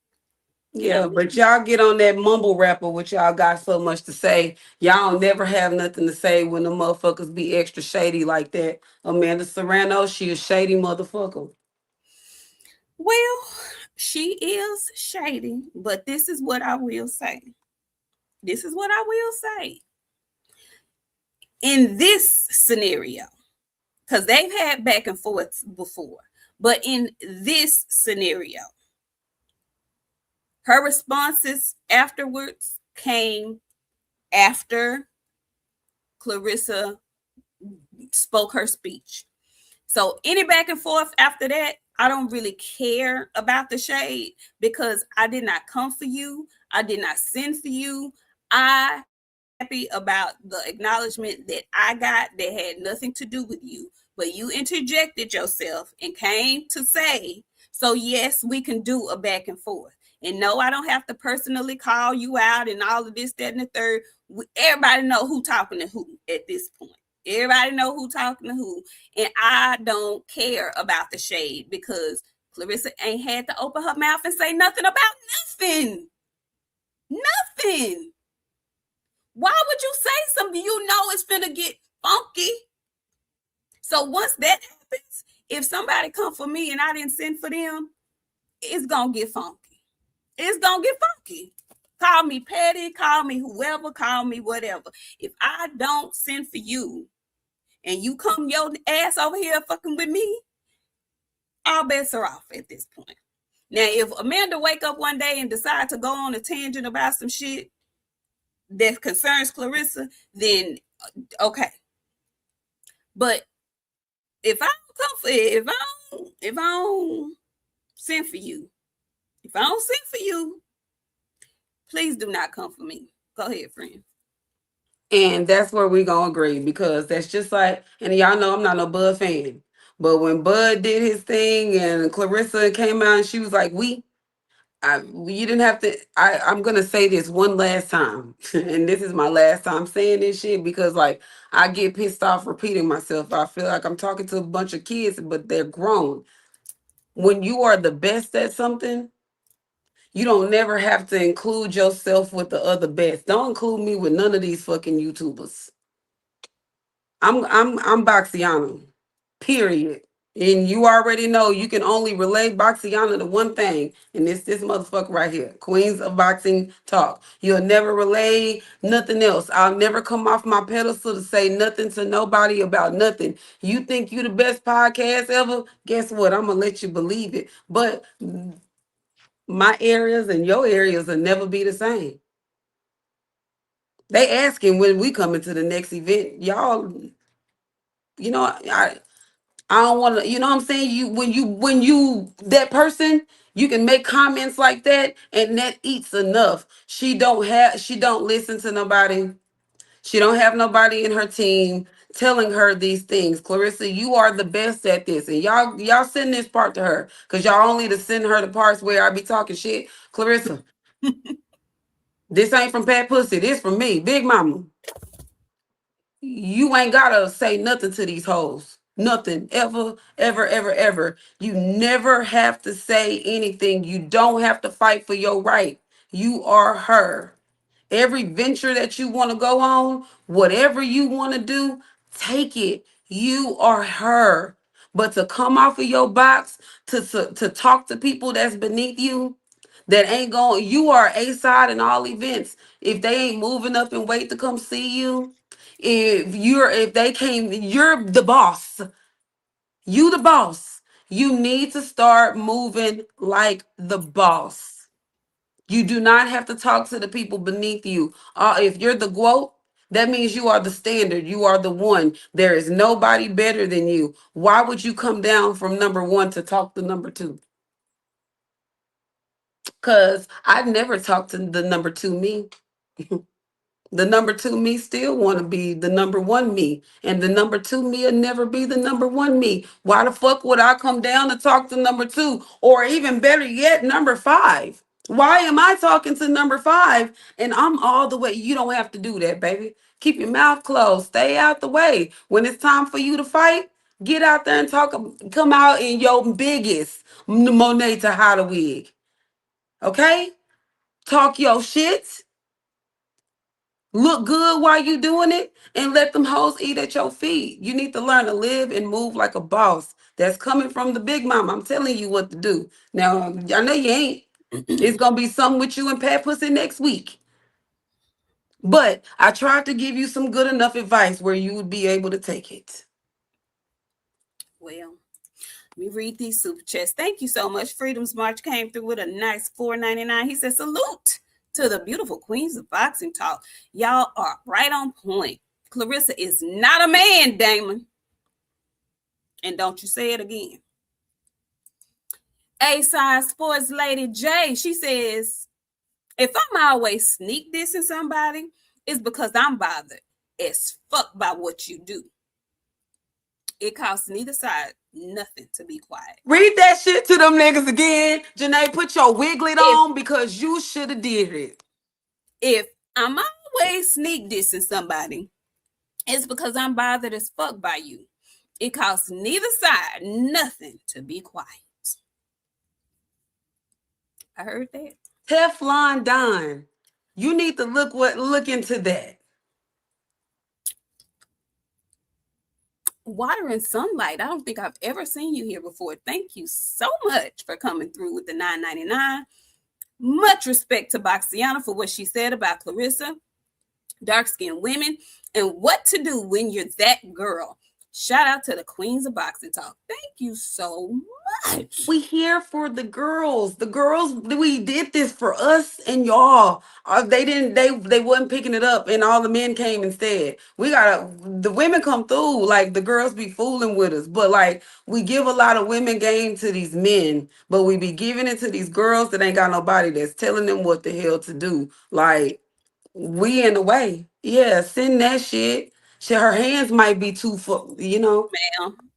Yeah, Yeah, but y'all get on that mumble rapper, which y'all got so much to say. Y'all don't never have nothing to say when the motherfuckers be extra shady like that. Amanda Serrano, she a shady motherfucker. well, she is shady, but this is what I will say. This is what I will say. In this scenario, because they've had back and forth before, but in this scenario, her responses afterwards came after Clarissa spoke her speech. So any back and forth after that, I don't really care about the shade because I did not come for you. I did not send for you. I am happy about the acknowledgement that I got that had nothing to do with you. But you interjected yourself and came to say, so yes, we can do a back and forth. And no, I don't have to personally call you out and all of this, that, and the third. Everybody know who talking to who at this point. Everybody know who talking to who. And I don't care about the shade because Clarissa ain't had to open her mouth and say nothing about nothing. Nothing. Why would you say something you know it's finna get funky? So once that happens, if somebody come for me and I didn't send for them, it's gonna get funky. It's gonna get funky. Call me petty, call me whoever, call me whatever. If I don't send for you and you come your ass over here fucking with me, all bets are off at this point. Now, if Amanda wake up one day and decide to go on a tangent about some shit that concerns Clarissa, then okay. But if I don't come for it, if I don't send for you, if I don't send for you, please do not come for me. Go ahead, friend. And that's where we gonna agree because that's just like, and y'all know I'm not no Bud fan. But when Bud did his thing and Clarissa came out and she was like, you didn't have to. I'm gonna say this one last time, and this is my last time saying this shit because like I get pissed off repeating myself. I feel like I'm talking to a bunch of kids, but they're grown. When you are the best at something, you don't never have to include yourself with the other best. Don't include me with none of these fucking YouTubers. I'm Boxiana. Period. And you already know you can only relate Boxiana to one thing, and it's this motherfucker right here, Queens of Boxing Talk. You'll never relay nothing else. I'll never come off my pedestal to say nothing to nobody about nothing. You think you the best podcast ever? Guess what? I'm gonna let you believe it. But my areas and your areas will never be the same. They asking when we come into the next event, y'all. You know, I don't want to, you know what I'm saying? When you that person, you can make comments like that and that eats enough. She don't listen to nobody. She don't have nobody in her team telling her these things. Clarissa, you are the best at this. And y'all send this part to her because y'all only to send her the parts where I be talking shit. Clarissa, this ain't from Pat Pussy. This from me, Big Mama. You ain't gotta say nothing to these hoes. Nothing. Ever, ever, ever, ever. You never have to say anything. You don't have to fight for your right. You are her. Every venture that you want to go on, whatever you want to do, take it. You are her. But to come off of your box, to talk to people that's beneath you, that ain't going, you are A side in all events. If they ain't moving up and wait to come see you, if they came, you're the boss. You the boss. You need to start moving like the boss. You do not have to talk to the people beneath you. If you're the GOAT, that means you are the standard. You are the one. There is nobody better than you. Why would you come down from number one to talk to number two? Because I've never talked to the number two me. The number two me still want to be the number one me. And the number two me will never be the number one me. Why the fuck would I come down to talk to number two? Or even better yet, number five? Why am I talking to number five and I'm all the way? You don't have to do that, baby. Keep your mouth closed. Stay out the way. When it's time for you to fight, get out there and talk. Come out in your biggest Monet Tejada wig. Okay? Talk your shit, look good while you doing it, and let them hoes eat at your feet. You need to learn to live and move like a boss. That's coming from the big mama. I'm telling you what to do. Now, I know you ain't. It's gonna be something with you and Pat Pussy next week. But I tried to give you some good enough advice where you would be able to take it. Well, we read these super chats. Thank you so much. Freedom's March came through with a nice $4.99. He said, salute to the beautiful queens of boxing talk. Y'all are right on point. Clarissa is not a man, Damon. And don't you say it again. A-side sports lady J, she says, if I'm always sneak dissing somebody, it's because I'm bothered as fuck by what you do. It costs neither side nothing to be quiet. Read that shit to them niggas again. Janae, put your wiglet on because you should have did it. If I'm always sneak dissing somebody, it's because I'm bothered as fuck by you. It costs neither side nothing to be quiet. I heard that. Teflon Don. You need to look into that. Water and sunlight. I don't think I've ever seen you here before. Thank you so much for coming through with the $9.99. Much respect to Boxiana for what she said about Clarissa, dark-skinned women, and what to do when you're that girl. Shout out to the queens of boxing talk. Thank you so much. We here for the girls. The girls, we did this for us and y'all. They wasn't picking it up, and all the men came instead. We gotta the women come through, like the girls be fooling with us, but like we give a lot of women game to these men, but we be giving it to these girls that ain't got nobody that's telling them what the hell to do. Like we in the way. Yeah, send that shit. Shit, her hands might be too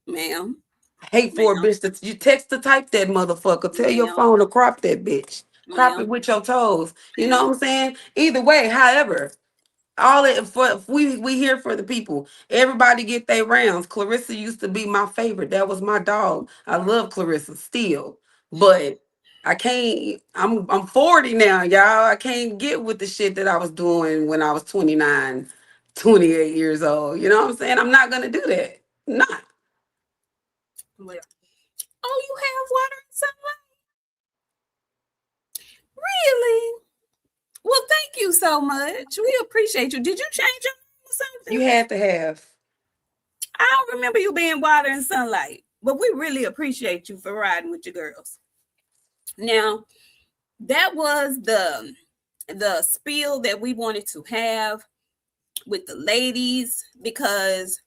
Ma'am. hate for a bitch to you text to type that motherfucker. Tell your phone to crop that bitch. Crop it with your toes. You know what I'm saying? Either way, however, all it for we here for the people. Everybody get their rounds. Clarissa used to be my favorite. That was my dog. I love Clarissa still. But I can't I'm 40 now, y'all. I can't get with the shit that I was doing when I was 29, 28 years old. You know what I'm saying? I'm not gonna do that. Not. Well, oh, you have water and sunlight? Really? Well, thank you so much. We appreciate you. Did you change your name or something? You had to have. I don't remember you being water and sunlight, but we really appreciate you for riding with your girls. Now, that was the spiel that we wanted to have with the ladies, because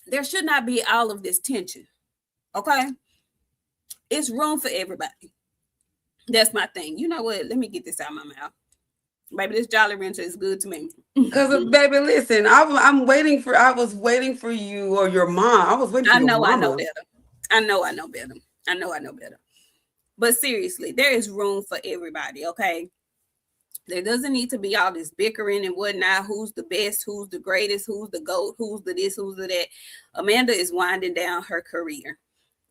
there should not be all of this tension. Okay? It's room for everybody. That's my thing. You know what? Let me get this out of my mouth. Baby, this Jolly Rancher is good to me. Cause baby, listen, I'm waiting for. I was waiting for you or your mom. I was waiting for your mama. I know better. I know better. But seriously, there is room for everybody. Okay, there doesn't need to be all this bickering and whatnot. Who's the best? Who's the greatest? Who's the GOAT? Who's the this? Who's the that? Amanda is winding down her career.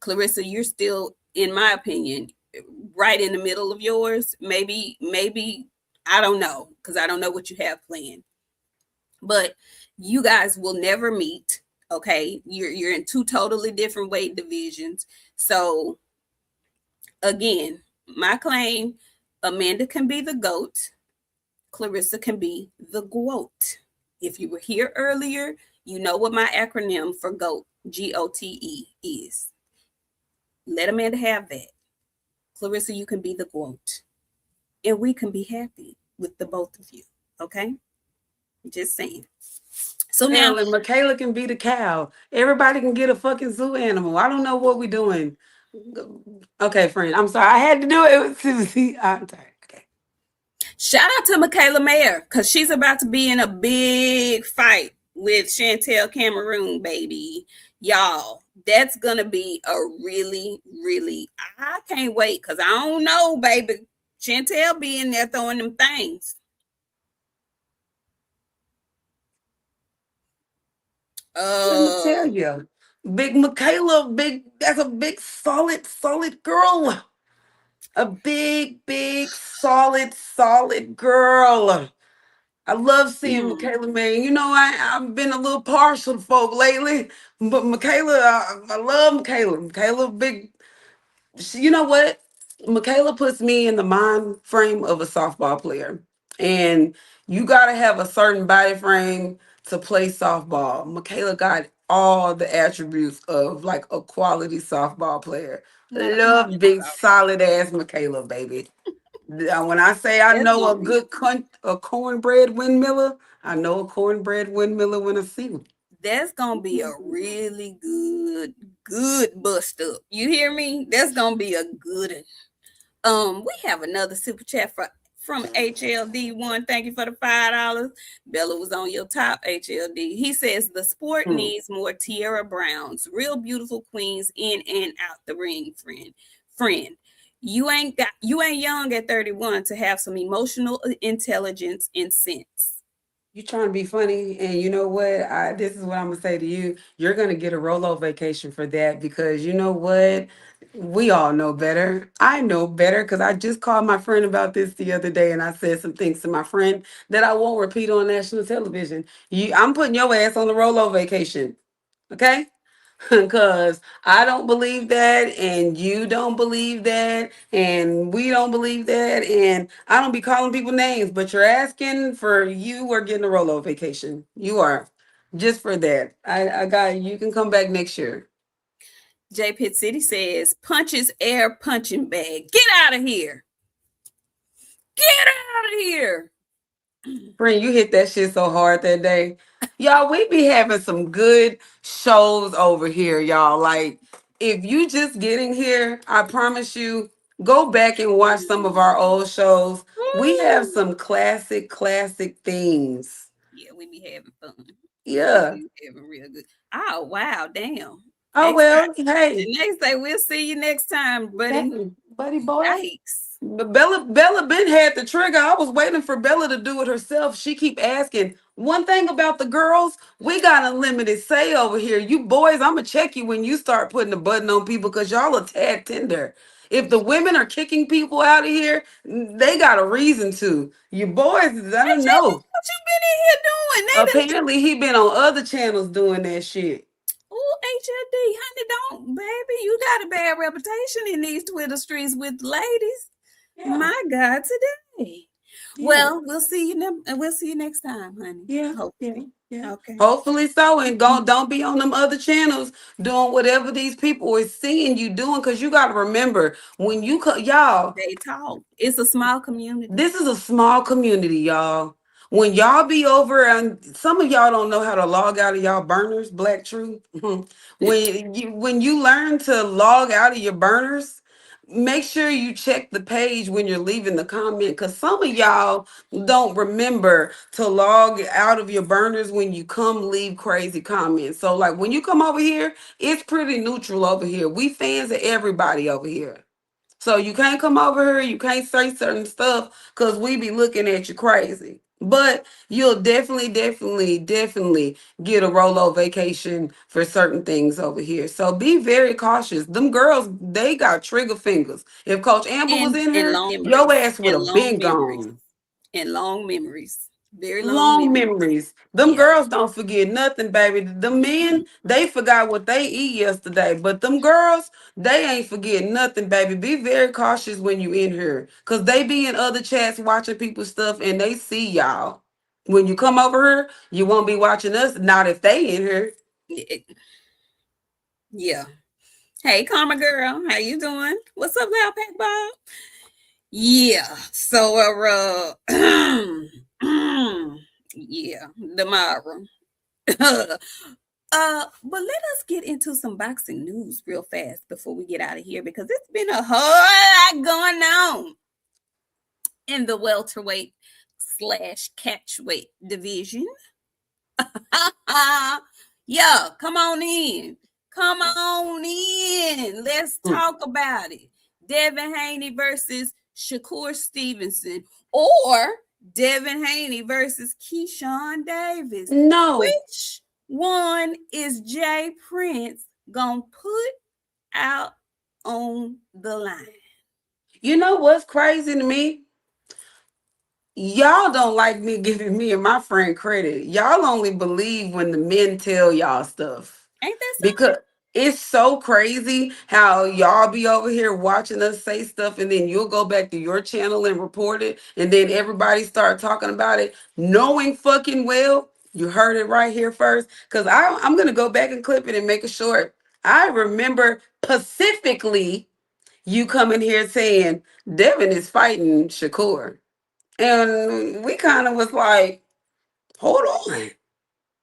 Clarissa, you're still, in my opinion, right in the middle of yours. Maybe I don't know, because I don't know what you have planned. But you guys will never meet. Okay, you're in two totally different weight divisions. So again, my claim: Amanda can be the GOAT. Clarissa can be the GWOAT. If you were here earlier, you know what my acronym for GOAT, GOTE, is. Let Amanda have that. Clarissa, you can be the GWOAT. And we can be happy with the both of you. Okay? Just saying. So now, and Michaela can be the cow. Everybody can get a fucking zoo animal. I don't know what we're doing. Okay, friend. I'm sorry. I had to do it with Susie. I'm sorry. Okay. Shout out to Michaela Mayer, because she's about to be in a big fight with Chantel Cameroon, baby. Y'all, that's going to be a really, really, I can't wait, because I don't know, baby. Chantel be in there throwing them things. Let me tell you. Big Michaela, that's a big, solid girl. A big, big, solid girl. I love seeing Mm. Michaela, man. You know, I've been a little partial to folk lately, but Michaela, I love Michaela. Michaela, big. You know what? Michaela puts me in the mind frame of a softball player, and you got to have a certain body frame to play softball. Michaela got all the attributes of like a quality softball player. Not Love a big, softball. solid ass Michaela, baby. When I say I That's know gonna be a cornbread windmiller, I know a cornbread windmiller when I see one. that's gonna be a really good bust up. You hear me? That's gonna be a good one. We have another super chat from HLD1. Thank you for the $5. Bella was on your top, HLD. He says the sport Hmm. needs more Tiara Browns, real beautiful queens in and out the ring, friend. You ain't young at 31 to have some emotional intelligence and sense. You trying to be funny, and you know what? This is what I'm gonna say to you. You're gonna get a Rolo vacation for that because you know what? We all know better. I know better because I just called my friend about this the other day, and I said some things to my friend that I won't repeat on national television. I'm putting your ass on the Rolo vacation, okay? Because I don't believe that, and you don't believe that, and we don't believe that, and I don't be calling people names, but you're asking for you are getting a Rolo vacation. You are. Just for that. I got you can come back next year. J Pit City says, punches air punching bag. Get out of here. Get out of here. Friend, you hit that shit so hard that day. Y'all, we be having some good shows over here, y'all. Like, if you just getting here, I promise you, go back and watch some of our old shows. We have Woo. some classic things. Yeah, we be having fun. We Yeah. be having real good. Oh wow, damn. Oh X well, hey, and they say we'll see you next time, buddy. hey, buddy boy. Yikes. But Bella Ben had the trigger. I was waiting for Bella to do it herself. She keep asking. One thing about the girls, we got unlimited say over here. You boys, I'ma check you when you start putting a button on people because y'all are tad tender. If the women are kicking people out of here, they got a reason to. You boys, I don't HLD, know. what you been in here doing? They done. Apparently, he been on other channels doing that shit. Oh, HLD, honey, don't, baby. You got a bad reputation in these Twitter streets with ladies. Yeah, My God, today. yeah. Well, we'll see you next time, honey. Yeah, yeah, Hopefully. yeah. Okay. Hopefully so. And don't be on them other channels doing whatever these people are seeing you doing. Cause you gotta remember when y'all, They talk. It's a small community. this is a small community, y'all. When y'all be over, and some of y'all don't know how to log out of y'all burners, Black Truth. When you learn to log out of your burners, make sure you check the page when you're leaving the comment. Because some of y'all don't remember to log out of your burners when you come leave crazy comments. So like when you come over here, it's pretty neutral over here. We fans of everybody over here. So you can't come over here, you can't say certain stuff because we be looking at you crazy. But you'll definitely get a Rolo vacation for certain things over here. So be very cautious. Them girls, they got trigger fingers. If Coach Amber was in And here, long your memories. ass would And have long been memories. gone. And long memories. Very long Long memories. memories. Them Yeah. girls don't forget nothing, baby. The men, they forgot what they eat yesterday. But them girls, they ain't forget nothing, baby. Be very cautious when you in here. Cause they be in other chats watching people's stuff and they see y'all. When you come over here, you won't be watching us. Not if they in here. Yeah. Hey, Karma girl, how you doing? What's up, Loud Pack Bob? Yeah. So, yeah, tomorrow. But let us get into some boxing news real fast before we get out of here because it's been a whole lot going on in the welterweight slash catchweight division. Yeah, come on in. Come on in. Let's Mm. talk about it. Devin Haney versus Shakur Stevenson or Devin Haney versus Keyshawn Davis. No. Which one is Jay Prince gonna put out on the line? You know what's crazy to me? Y'all don't like me giving me and my friend credit. Y'all only believe when the men tell y'all stuff. Ain't that Because it's so crazy how y'all be over here watching us say stuff and then you'll go back to your channel and report it and then everybody start talking about it knowing fucking well you heard it right here first. Because I'm going to go back and clip it and make it short. I remember specifically you coming here saying Devin is fighting Shakur. And we kind of was like, hold on,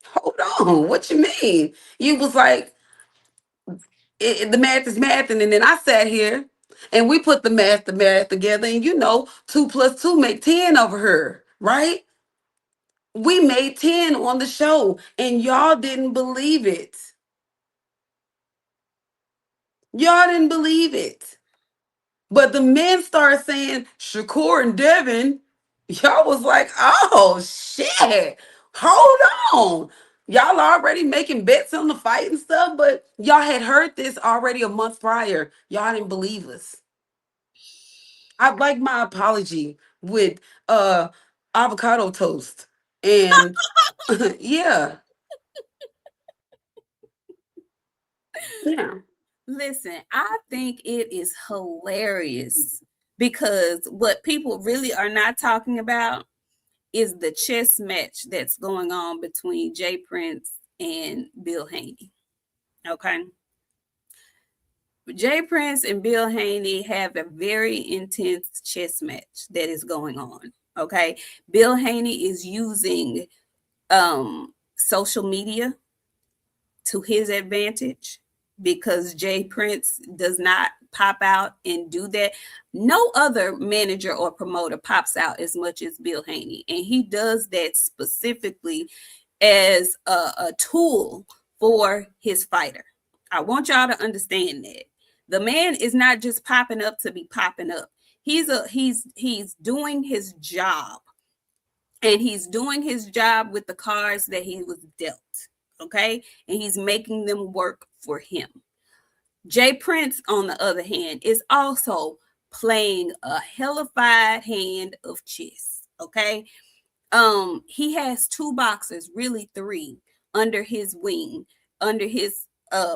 hold on. What you mean? You was like, the math is math. And then I sat here and we put the math together. And you know, 2 + 2 make 10 over here, right? We made 10 on the show and y'all didn't believe it. Y'all didn't believe it. But the men start saying Shakur and Devin. Y'all was like, oh shit. Hold on. Y'all already making bets on the fight and stuff, but y'all had heard this already a month prior. Y'all didn't believe us. I'd like my apology with avocado toast. And yeah. Yeah. Listen, I think it is hilarious because what people really are not talking about is the chess match that's going on between Jay Prince and Bill Haney. Okay. Jay Prince and Bill Haney have a very intense chess match that is going on. Okay. Bill Haney is using social media to his advantage because Jay Prince does not pop out and do that. No other manager or promoter pops out as much as Bill Haney, and he does that specifically as a tool for his fighter. I want y'all to understand that the man is not just popping up to be popping up. He's doing his job, and he's doing his job with the cards that he was dealt. Okay, and he's making them work for him. Jay Prince, on the other hand, is also playing a hellified hand of chess. Okay. He has 2 boxers, really 3, under his wing, under his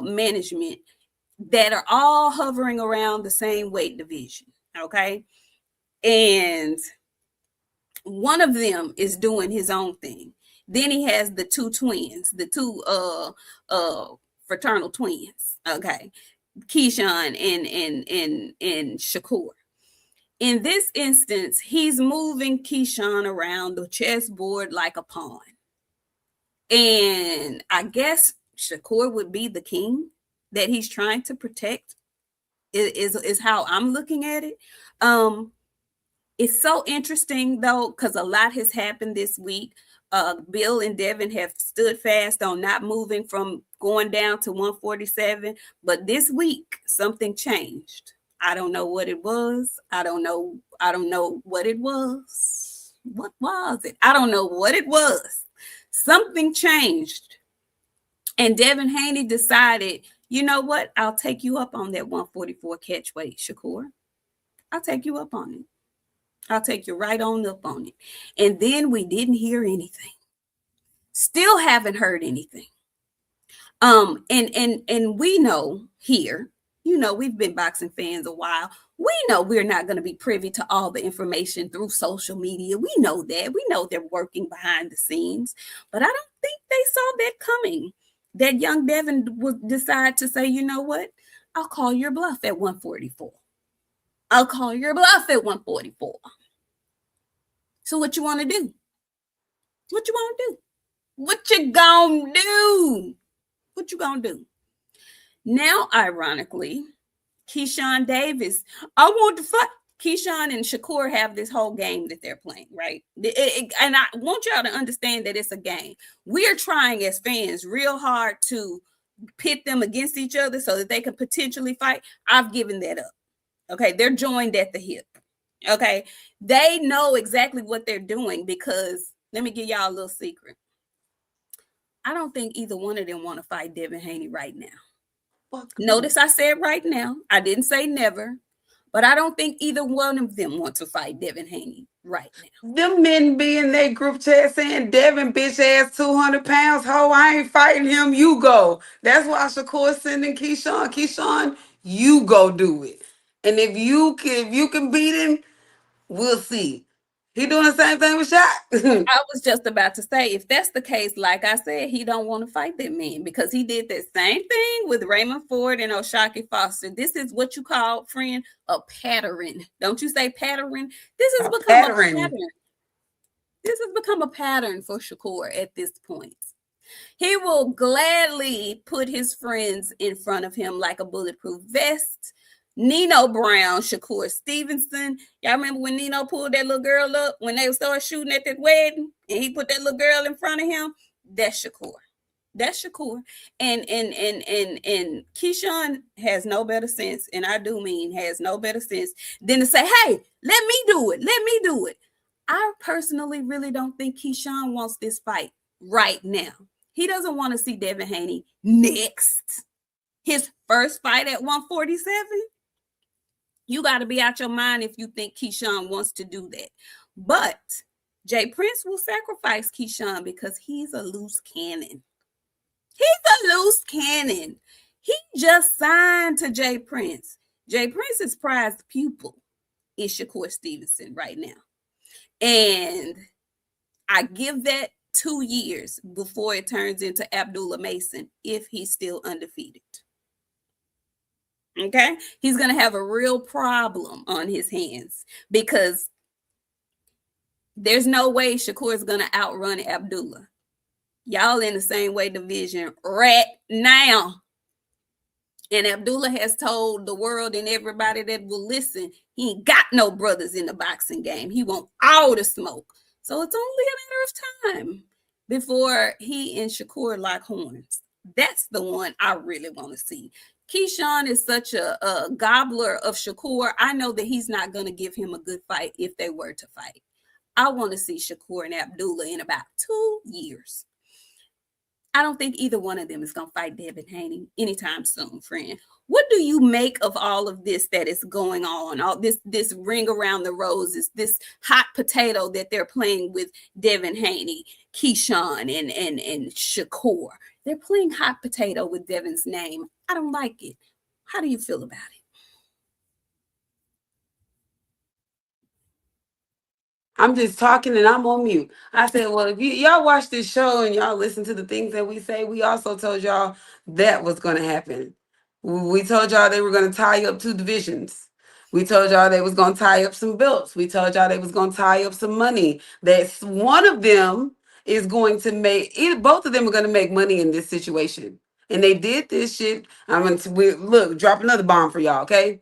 management, that are all hovering around the same weight division. Okay. And one of them is doing his own thing. Then he has the 2 twins, the 2 fraternal twins. Okay. Keyshawn and Shakur. In this instance, he's moving Keyshawn around the chessboard like a pawn. And I guess Shakur would be the king that he's trying to protect, is how I'm looking at it. It's so interesting though, because a lot has happened this week. Bill and Devin have stood fast on not moving from going down to 147. But this week, something changed. I don't know what it was. I don't know what it was. What was it? I don't know what it was. Something changed. And Devin Haney decided, you know what? I'll take you up on that 144 catch weight, Shakur. I'll take you up on it. I'll take you right on up on it. And then we didn't hear anything. Still haven't heard anything. And we know here, you know, we've been boxing fans a while. We know we're not going to be privy to all the information through social media. We know that. We know they're working behind the scenes. But I don't think they saw that coming. That young Devin would decide to say, you know what? I'll call your bluff at 144. I'll call your bluff at 144. So what you want to do? What you want to do? What you gonna do? What you gonna do? Now, ironically, Keyshawn Davis, I want to fight. Keyshawn and Shakur have this whole game that they're playing, right? And I want y'all to understand that it's a game. We're trying as fans real hard to pit them against each other so that they can potentially fight. I've given that up. Okay, they're joined at the hip. Okay, they know exactly what they're doing because let me give y'all a little secret. I don't think either one of them want to fight Devin Haney right now. Notice I said right now. I didn't say never, But I don't think either one of them want to fight Devin Haney right now. Them men be in that group chat saying, Devin, bitch ass 200 pounds, ho, I ain't fighting him, you go. That's why Shakur sending Keyshawn. Keyshawn, you go do it. And if you can beat him, we'll see. He doing the same thing with Shaq. I was just about to say, if that's the case, like I said, he don't want to fight that man because he did that same thing with Raymond Ford and Oshae Foster. This is what you call, friend, a pattern. Don't you say pattern? This has A become a pattern. pattern. This has become a pattern for Shakur at this point. He will gladly put his friends in front of him like a bulletproof vest. Nino Brown, Shakur Stevenson. Y'all remember when Nino pulled that little girl up when they started shooting at that wedding and he put that little girl in front of him? That's Shakur. That's Shakur. And Keyshawn has no better sense, and I do mean has no better sense than to say, hey, let me do it. Let me do it. I personally really don't think Keyshawn wants this fight right now. He doesn't want to see Devin Haney next. His first fight at 147. You got to be out your mind if you think Keyshawn wants to do that. But Jay Prince will sacrifice Keyshawn because he's a loose cannon. He's a loose cannon. He just signed to Jay Prince. Jay Prince's prized pupil is Shakur Stevenson right now. And I give that 2 years before it turns into Abdullah Mason if he's still undefeated. Okay? He's going to have a real problem on his hands because there's no way Shakur is going to outrun Abdullah. Y'all in the same weight division right now. And Abdullah has told the world and everybody that will listen, he ain't got no brothers in the boxing game. He want all the smoke. So it's only a matter of time before he and Shakur lock horns. That's the one I really want to see. Keyshawn is such a gobbler of Shakur. I know that he's not going to give him a good fight if they were to fight. I want to see Shakur and Abdullah in about 2 years. I don't think either one of them is going to fight Devin Haney anytime soon, friend. What do you make of all of this that is going on? All this ring around the roses, this hot potato that they're playing with Devin Haney, Keyshawn, and Shakur. They're playing hot potato with Devin's name. I don't like it. How do you feel about it? I'm just talking and I'm on mute. I said, well, if y'all watch this show and y'all listen to the things that we say, we also told y'all that was going to happen. We told y'all they were going to tie up 2 divisions. We told y'all they was going to tie up some belts. We told y'all they was going to tie up some money. That's one of them is going to make either both of them are going to make money in this situation. And they did this shit. I'm going to look, drop another bomb for y'all, okay?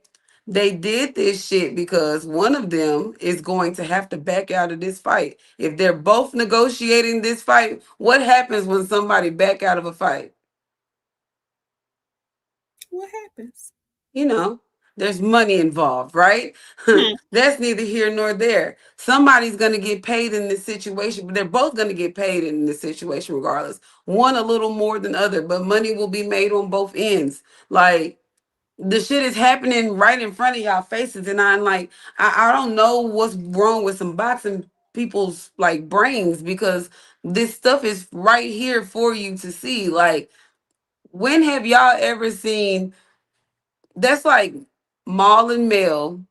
They did this shit because one of them is going to have to back out of this fight. If they're both negotiating this fight, what happens when somebody back out of a fight? What happens? You know, there's money involved, right? Hmm. That's neither here nor there. Somebody's going to get paid in this situation, but they're both going to get paid in this situation regardless. One a little more than other, but money will be made on both ends. Like, the shit is happening right in front of y'all faces, and I'm like, I don't know what's wrong with some boxing people's like brains because this stuff is right here for you to see. Like, when have y'all ever seen that's like Maul and Mel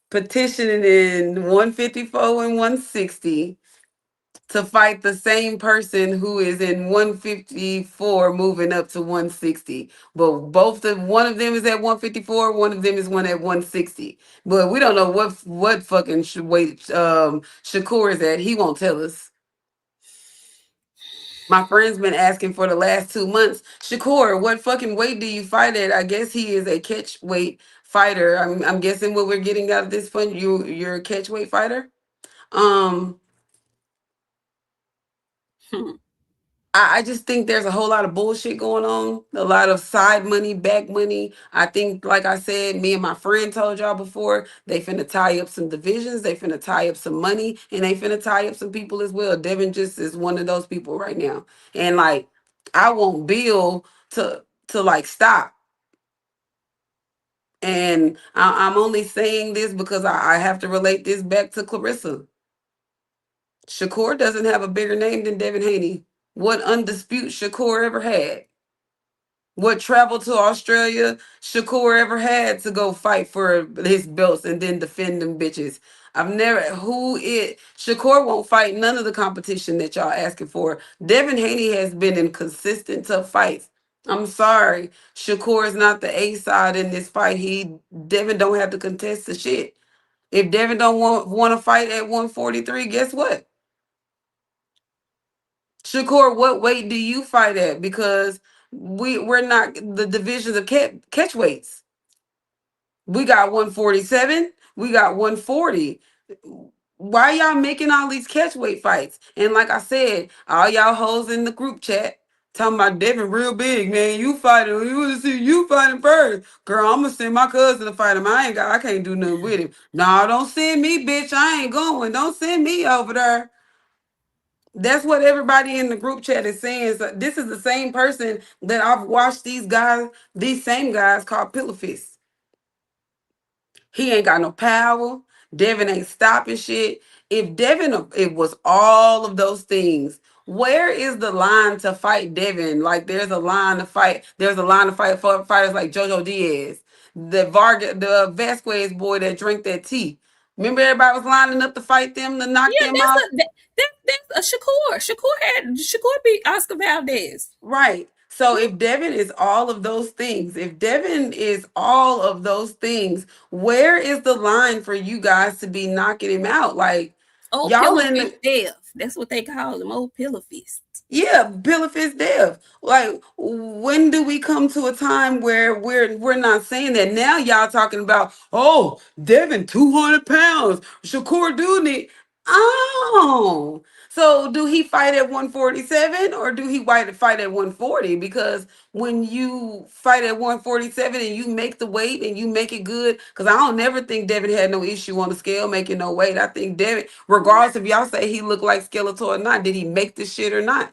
petitioning in 154 and 160 to fight the same person who is in 154 moving up to 160. But one of them is at 154, one of them is one at 160. But we don't know what fucking weight Shakur is at. He won't tell us. My friend's been asking for the last 2 months. Shakur, what fucking weight do you fight at? I guess he is a catch weight fighter. I'm guessing what we're getting out of this fun. You're a catch weight fighter. Um Hmm. I just think there's a whole lot of bullshit going on, a lot of side money, back money. I think, like I said, me and my friend told y'all before, they finna tie up some divisions, they finna tie up some money, and they finna tie up some people as well. Devin just is one of those people right now. And like, I want Bill to like stop. And I'm only saying this because I have to relate this back to Clarissa. Shakur doesn't have a bigger name than Devin Haney. What undisputed Shakur ever had? What travel to Australia Shakur ever had to go fight for his belts and then defend them bitches? I've never Shakur won't fight none of the competition that y'all asking for. Devin Haney has been in consistent tough fights. I'm sorry. Shakur is not the A side in this fight. Devin don't have to contest the shit. If Devin don't want to fight at 143, guess what? Shakur, what weight do you fight at? Because we're not the divisions of catch weights. We got 147, we got 140. Why y'all making all these catch weight fights? And like I said, all y'all hoes in the group chat talking about Devin real big, man. You fighting, we want to see you fighting first. Girl, I'm gonna send my cousin to fight him. I can't do nothing with him. No, don't send me, bitch. I ain't going. Don't send me over there. That's what everybody in the group chat is saying. So this is the same person that I've watched these same guys called Pillow Fists. He ain't got no power. Devin ain't stopping shit. If Devin, it was all of those things. Where is the line to fight Devin? Like there's a line to fight. There's a line to fight for fighters like JoJo Diaz, the Vargas, the Vasquez boy that drank that tea. Remember everybody was lining up to fight them to knock Yeah, them out. that's a Shakur. Shakur beat Oscar Valdez. Right. So if Devin is all of those things, if Devin is all of those things, where is the line for you guys to be knocking him out? Like Old y'all pillow in fist the Dev. That's what they call him. Old pillow fist. yeah, Pillow Fist Dev. Like when do we come to a time where we're not saying that? Now y'all talking about Devin 200 pounds, Shakur Dudney. Oh, so do he fight at 147 or do he fight at 140? Because when you fight at 147 and you make the weight and you make it good, because I don't never think Devin had no issue on the scale making no weight. I think Devin, regardless if y'all say he looked like Skeletor or not, did he make this shit or not?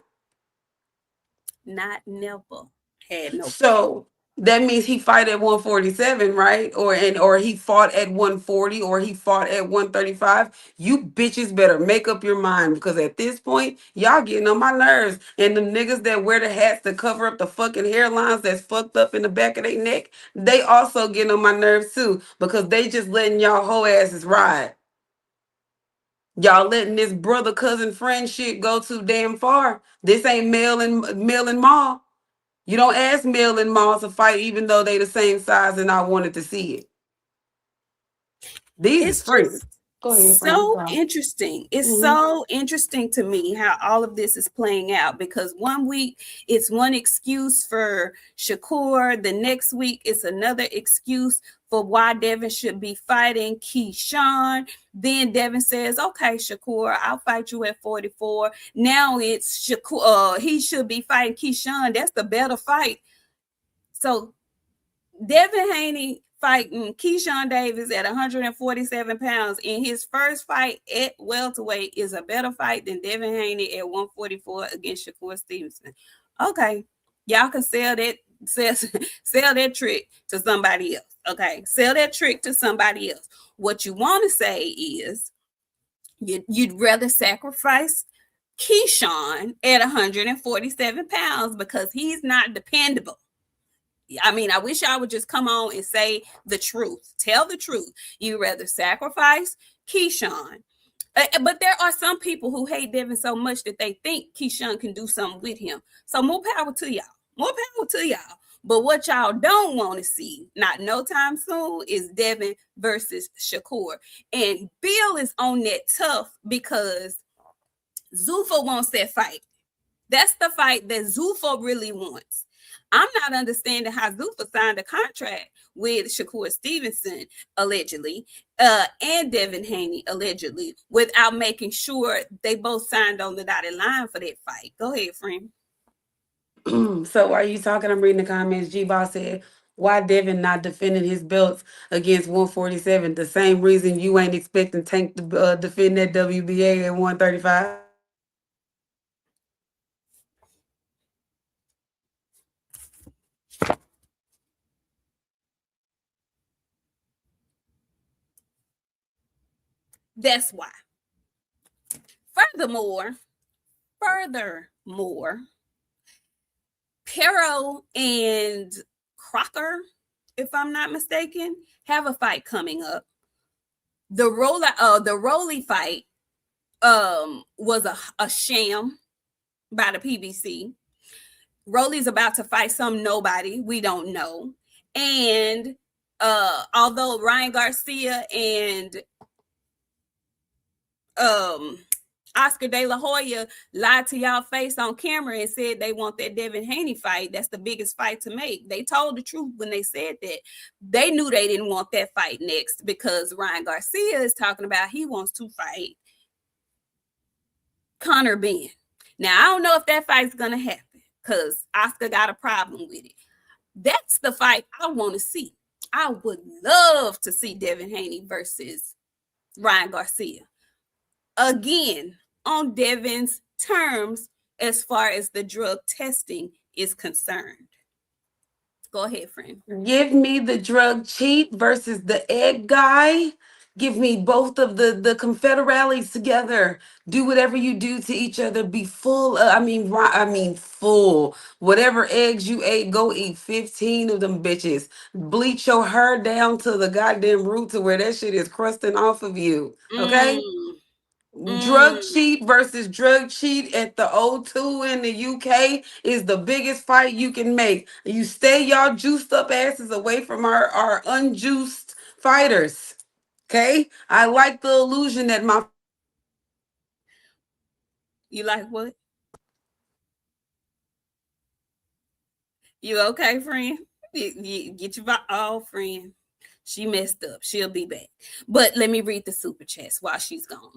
Not never had no problem. So that means he fight at 147, right? Or he fought at 140 or he fought at 135. You bitches better make up your mind because at this point, y'all getting on my nerves. And the niggas that wear the hats to cover up the fucking hairlines that's fucked up in the back of their neck, they also getting on my nerves too because they just letting y'all hoe asses ride. Y'all letting this brother cousin friend shit go too damn far. This ain't Mel and Ma. You don't ask Mill and Moss to fight even though they the same size and I wanted to see it. These is It's friends. just Go ahead, friend. I'm so sorry. interesting. It's Mm-hmm. so interesting to me how all of this is playing out because one week it's one excuse for Shakur, the next week it's another excuse for why Devin should be fighting Keyshawn. Then Devin says, "Okay, Shakur, I'll fight you at 44." Now it's Shakur. He should be fighting Keyshawn. That's the better fight. So Devin Haney fighting Keyshawn Davis at 147 pounds in his first fight at welterweight is a better fight than Devin Haney at 144 against Shakur Stevenson. Okay, y'all can sell that trick to somebody else. Okay, sell that trick to somebody else. What you want to say is you'd rather sacrifice Keyshawn at 147 pounds because he's not dependable. I mean, I wish I would just come on and say the truth. Tell the truth. You rather sacrifice Keyshawn. But there are some people who hate Devin so much that they think Keyshawn can do something with him. So more power to y'all. More power to y'all. But what y'all don't want to see, not no time soon, is Devin versus Shakur. And Bill is on that tough because Zuffa wants that fight. That's the fight that Zuffa really wants. I'm not understanding how Zuffa signed a contract with Shakur Stevenson, allegedly, and Devin Haney, allegedly, without making sure they both signed on the dotted line for that fight. Go ahead, friend. So while you talking, I'm reading the comments. G-Boss said, why Devin not defending his belts against 147? The same reason you ain't expecting Tank to defend that WBA at 135. That's why. Furthermore, Pero and Crocker, if I'm not mistaken, have a fight coming up. The Rolly fight was a sham by the PBC. Rolly's about to fight some nobody we don't know. And although Ryan Garcia and Oscar De La Hoya lied to y'all face on camera and said they want that Devin Haney fight. That's the biggest fight to make. They told the truth when they said that. They knew they didn't want that fight next because Ryan Garcia is talking about he wants to fight Conor Benn. Now, I don't know if that fight's going to happen because Oscar got a problem with it. That's the fight I want to see. I would love to see Devin Haney versus Ryan Garcia. Again, on Devin's terms as far as the drug testing is concerned. Go ahead, friend. Give me the drug cheat versus the egg guy. Give me both of the confederales together. Do whatever you do to each other. Be full. I mean full. Whatever eggs you ate, go eat 15 of them bitches. Bleach your hair down to the goddamn root to where that shit is crusting off of you. Okay. Drug cheat versus drug cheat at the O2 in the UK is the biggest fight you can make. You stay y'all juiced up asses away from our unjuiced fighters. Okay? I like the illusion that my You like what? You okay, friend? You get your friend. She messed up. She'll be back. But let me read the super chats while she's gone.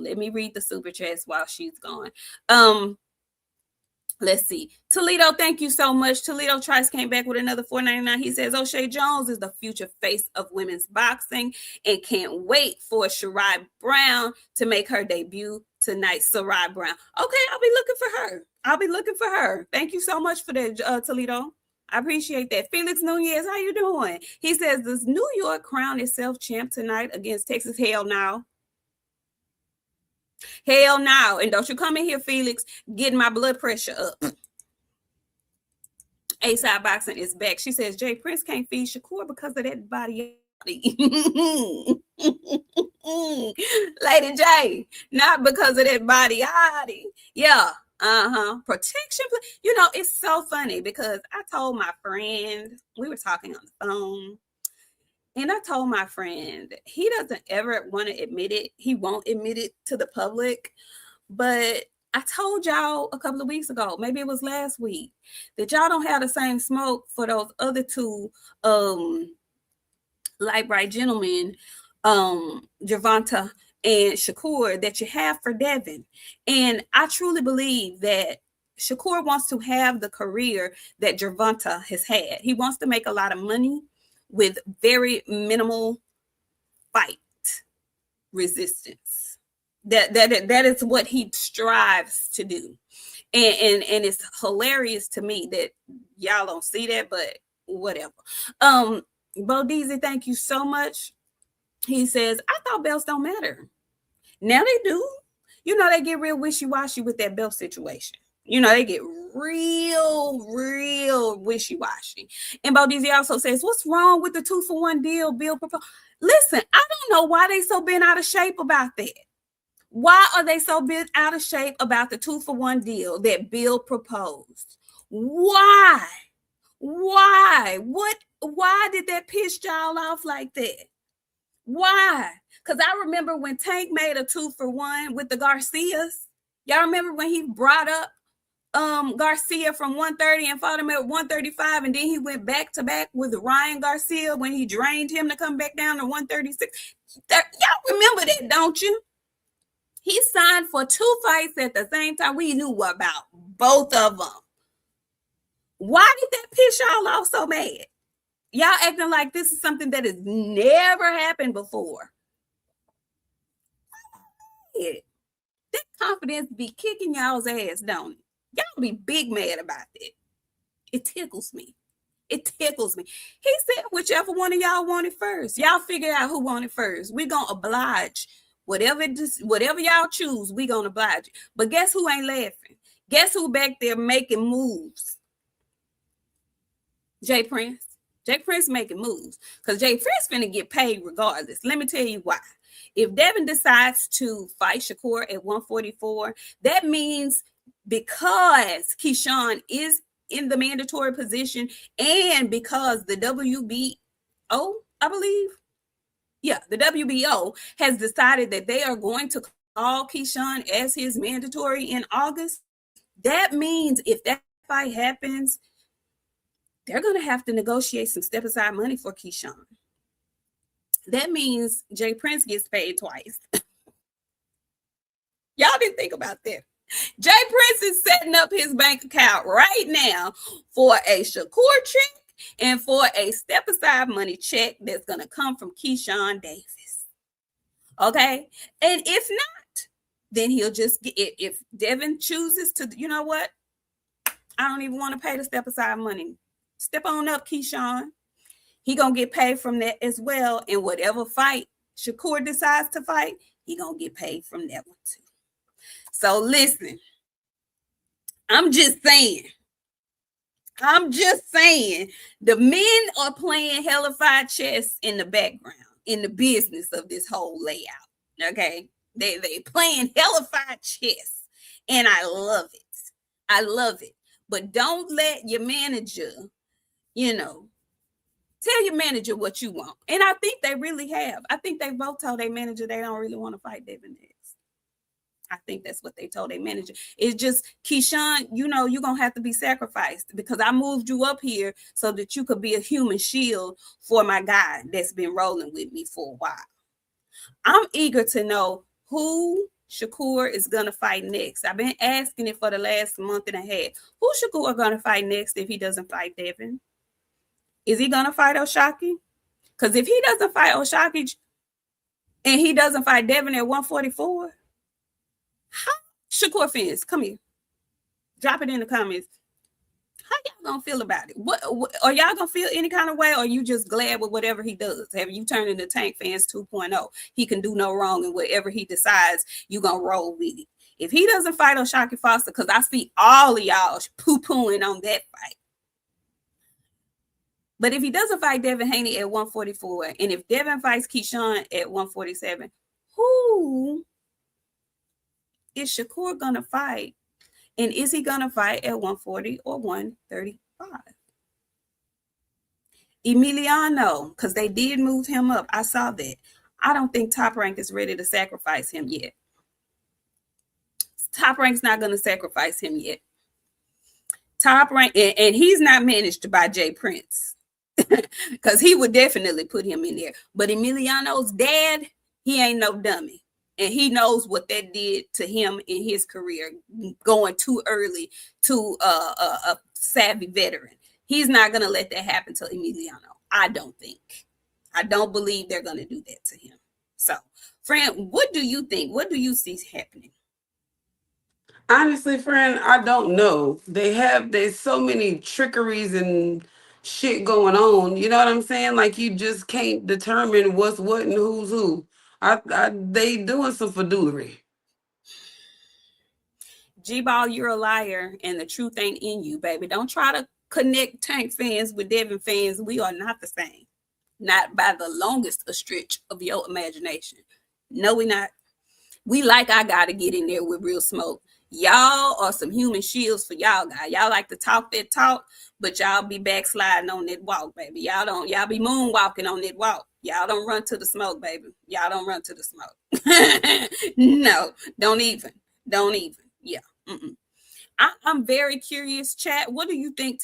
Let's see. Toledo, thank you so much. Toledo Trice came back with another $4.99. He says, Oshae Jones is the future face of women's boxing and can't wait for Shirai Brown to make her debut tonight. Shirai Brown. Okay, I'll be looking for her. Thank you so much for that, Toledo. I appreciate that. Felix Nunez, how you doing? He says, does New York crown itself champ tonight against Texas? Hell no. Hell no. And don't you come in here, Felix, getting my blood pressure up. A-Side Boxing is back. She says, Jay Prince can't feed Shakur because of that body. Lady J, not because of that body. Yeah. Protection. You know, it's so funny because I told my friend, we were talking on the phone, and I told my friend, he doesn't ever want to admit it. He won't admit it to the public. But I told y'all a couple of weeks ago, maybe it was last week, that y'all don't have the same smoke for those other two light bright gentlemen, Gervonta and Shakur, that you have for Devin. And I truly believe that Shakur wants to have the career that Gervonta has had. He wants to make a lot of money with very minimal fight resistance. That is what he strives to do. And it's hilarious to me that y'all don't see that, but whatever. Bo Deezy, thank you so much. He says, I thought belts don't matter. Now they do. You know, they get real wishy-washy with that belt situation. You know, they get real wishy-washy. And Bo Deezy also says, what's wrong with the 2-for-1 deal Bill proposed? Listen, I don't know why they so bent out of shape about that. Why are they so bent out of shape about the 2-for-1 deal that Bill proposed? Why? Why did that piss y'all off like that? Why? Because I remember when Tank made a 2-for-1 with the Garcias. Y'all remember when he brought up Garcia from 130 and fought him at 135, and then he went back to back with Ryan Garcia when he drained him to come back down to 136. Y'all remember that, don't you? He signed for 2 fights at the same time. We knew about both of them. Why did that piss y'all off so bad? Y'all acting like this is something that has never happened before. Yeah. That confidence be kicking y'all's ass, don't it? Y'all be big mad about that. It tickles me. He said whichever one of y'all wanted first. Y'all figure out who wanted first. We're going to oblige Whatever y'all choose, we gonna oblige you. But guess who ain't laughing? Guess who back there making moves? Jay Prince. Jay Prince making moves because Jay Prince finna get paid regardless. Let me tell you why. If Devin decides to fight Shakur at 144, that means because Keyshawn is in the mandatory position and because the WBO, I believe, yeah, the WBO has decided that they are going to call Keyshawn as his mandatory in August. That means if that fight happens, they're going to have to negotiate some step aside money for Keyshawn. That means Jay Prince gets paid twice. Y'all didn't think about that. Jay Prince is setting up his bank account right now for a Shakur check and for a step aside money check that's going to come from Keyshawn Davis. Okay? And if not, then he'll just get it. If Devin chooses to, you know what? I don't even want to pay the step aside money. Step on up, Keyshawn. He gonna get paid from that as well. And whatever fight Shakur decides to fight, he gonna get paid from that one too. So listen, I'm just saying, the men are playing hellified chess in the background, in the business of this whole layout. Okay, they playing hellified chess, and I love it. I love it. But don't let your manager, tell your manager what you want. And I think they really have. I think they both told their manager they don't really want to fight Devin next. I think that's what they told their manager. It's just, Keyshawn, you're going to have to be sacrificed because I moved you up here so that you could be a human shield for my guy that's been rolling with me for a while. I'm eager to know who Shakur is going to fight next. I've been asking it for the last month and a half. Who Shakur going to fight next if he doesn't fight Devin? Is he going to fight Oshae? Because if he doesn't fight Oshae and he doesn't fight Devin at 144, how, Shakur fans, come here. Drop it in the comments. How y'all gonna feel about it? What are y'all gonna feel any kind of way, or are you just glad with whatever he does? Have you turned into Tank Fans 2.0? He can do no wrong, and whatever he decides, you gonna roll with it. If he doesn't fight Oshae Foster, because I see all of y'all poo-pooing on that fight. But if he doesn't fight Devin Haney at 144, and if Devin fights Keyshawn at 147, who is Shakur gonna fight? And is he gonna fight at 140 or 135? Emiliano, because they did move him up. I saw that. I don't think Top Rank is ready to sacrifice him yet. Top Rank's not gonna sacrifice him yet. Top Rank, and he's not managed by Jay Prince. Because he would definitely put him in there. But Emiliano's dad, he ain't no dummy. And he knows what that did to him in his career, going too early to a savvy veteran. He's not going to let that happen to Emiliano. I don't think. I don't believe they're going to do that to him. So, friend, what do you think? What do you see happening? Honestly, friend, I don't know. There's so many trickeries and shit going on. You know what I'm saying? Like you just can't determine what's what and who's who. They doing some foolery. G-Ball, you're a liar, and the truth ain't in you, baby. Don't try to connect Tank fans with Devin fans. We are not the same. Not by the longest a stretch of your imagination. No, we not. We like I gotta get in there with real smoke. Y'all are some human shields for y'all guys. Y'all like to talk that talk, but y'all be backsliding on that walk, baby. Y'all be moonwalking on that walk. Y'all don't run to the smoke, baby. Y'all don't run to the smoke. No, don't even. Yeah. I'm very curious, chat. What do you think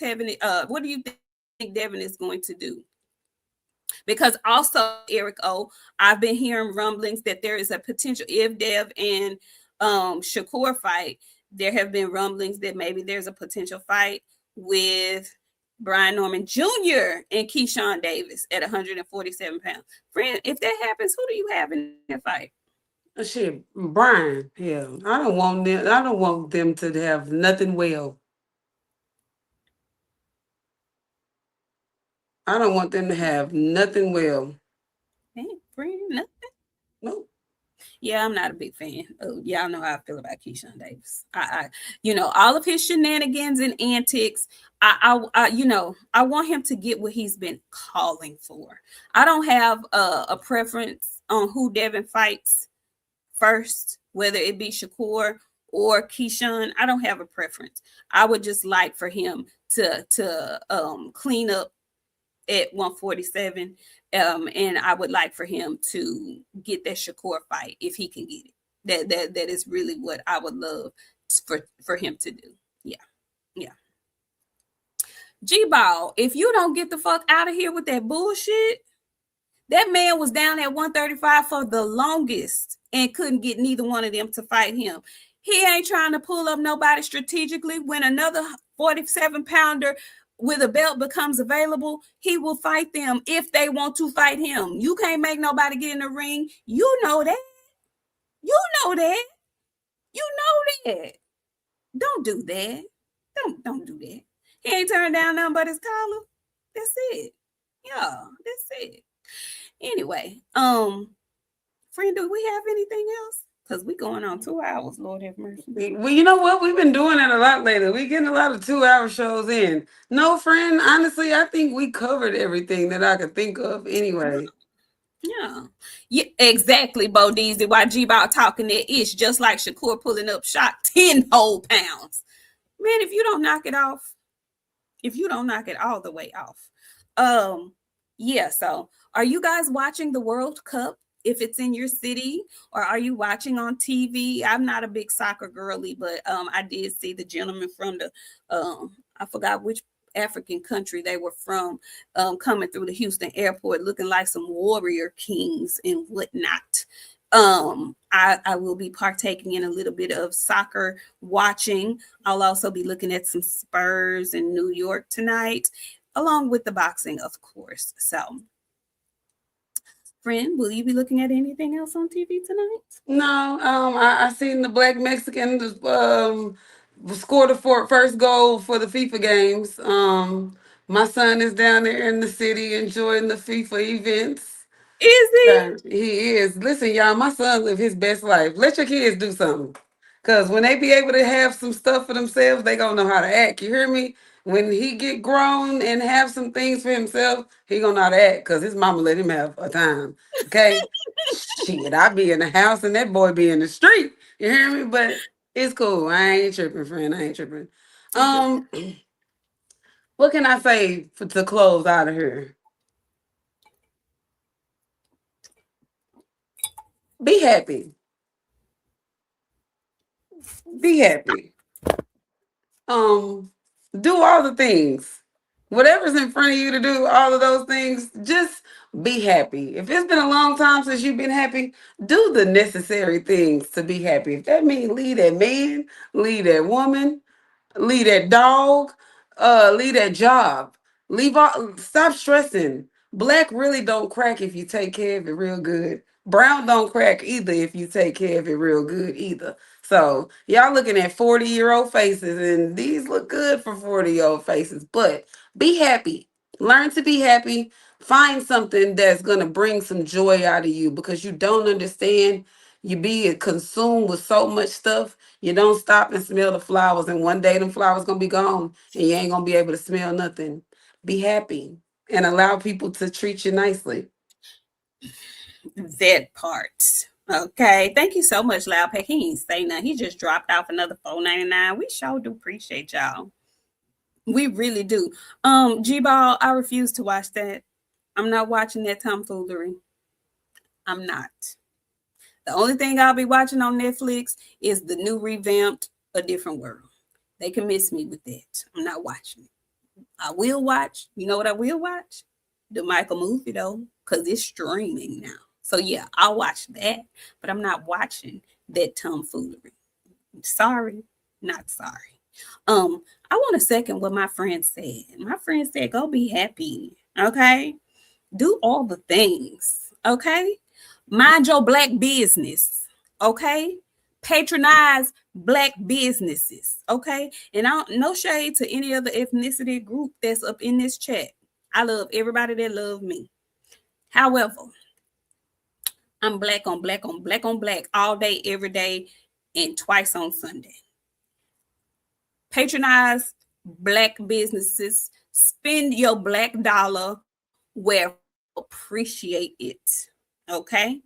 what do you think Devin is going to do? Because also, Eric O, I've been hearing rumblings that there is a potential, if Dev and Shakur fight, there have been rumblings that maybe there's a potential fight with Brian Norman Jr. and Keyshawn Davis at 147 pounds. Friend, if that happens, who do you have in that fight? Shit, Brian. Yeah, I don't want them to have nothing well. I don't want them to have nothing well. Hey, friend, nothing. Nope. Yeah, I'm not a big fan. Y'all know how I feel about Keyshawn Davis. All of his shenanigans and antics. I want him to get what he's been calling for. I don't have a preference on who Devin fights first, whether it be Shakur or Keyshawn. I don't have a preference. I would just like for him to clean up at 147. And I would like for him to get that Shakur fight if he can get it. That is really what I would love for him to do. Yeah. Yeah. G-Ball, if you don't get the fuck out of here with that bullshit, that man was down at 135 for the longest and couldn't get neither one of them to fight him. He ain't trying to pull up nobody strategically. When another 47-pounder with a belt becomes available, he will fight them if they want to fight him. You can't make nobody get in the ring. You know that. You know that. You know that. Don't do that. Don't do that. He ain't turned down nothing but his collar. That's it. Yeah, that's it. Anyway, friend, do we have anything else? Because we going on 2 hours, Lord have mercy. Well, you know what? We've been doing that a lot lately. We getting a lot of 2-hour shows in. No, friend, honestly, I think we covered everything that I could think of anyway. Yeah, exactly, Bo Deezy. Why G-Ball talking that ish, just like Shakur pulling up shot 10 whole pounds. Man, if you don't knock it off, if you don't knock it all the way off. Yeah, so are you guys watching the World Cup if it's in your city, or are you watching on TV? I'm not a big soccer girly, but I did see the gentleman from the I forgot which African country they were from, coming through the Houston airport looking like some warrior kings and whatnot. I will be partaking in a little bit of soccer watching. I'll also be looking at some Spurs in New York tonight, along with the boxing, of course. So, friend, will you be looking at anything else on TV tonight? No, I seen the Black Mexican score the first goal for the FIFA games. My son is down there in the city enjoying the FIFA events. Is he? Yeah, he is. Listen, y'all, my son live his best life. Let your kids do something. Cause when they be able to have some stuff for themselves, they gonna know how to act. You hear me? When he get grown and have some things for himself, he gonna know how to act. Cause his mama let him have a time. Okay? Shit, I be in the house and that boy be in the street. You hear me? But it's cool. I ain't tripping, friend. I ain't tripping. Um, what can I say to close out of here? Be happy. Be happy. um do all the things, whatever's in front of you to do, all of those things. Just be happy. If it's been a long time since you've been happy, do the necessary things to be happy. If that means leave that man, leave that woman, leave that dog, leave that job, leave all, stop stressing. Black really don't crack if you take care of it real good. Brown don't crack either if you take care of it real good either. So y'all looking at 40-year-old faces, and these look good for 40-year-old faces. But be happy. Learn to be happy. Find something that's gonna bring some joy out of you, because you don't understand. You be consumed with so much stuff, you don't stop and smell the flowers, and one day them flowers gonna be gone, and you ain't gonna be able to smell nothing. Be happy and allow people to treat you nicely. That part. Okay. Thank you so much, Loud Pack. He ain't say nothing. He just dropped off another $4.99. We sure do appreciate y'all. We really do. G-Ball, I refuse to watch that. I'm not watching that tomfoolery. I'm not. The only thing I'll be watching on Netflix is the new revamped A Different World. They can miss me with that. I'm not watching it. I will watch. You know what I will watch? The Michael movie though, because it's streaming now. So yeah, I'll watch that, but I'm not watching that tomfoolery. Sorry, not sorry. I want to second what my friend said. My friend said, go be happy. Okay. Do all the things. Okay. Mind your black business. Okay. Patronize black businesses. Okay. And I don't, no shade to any other ethnicity group that's up in this chat. I love everybody that love me. However, I'm black on black on black on black all day, every day, and twice on Sunday. Patronize black businesses. Spend your black dollar where appreciate it. Okay.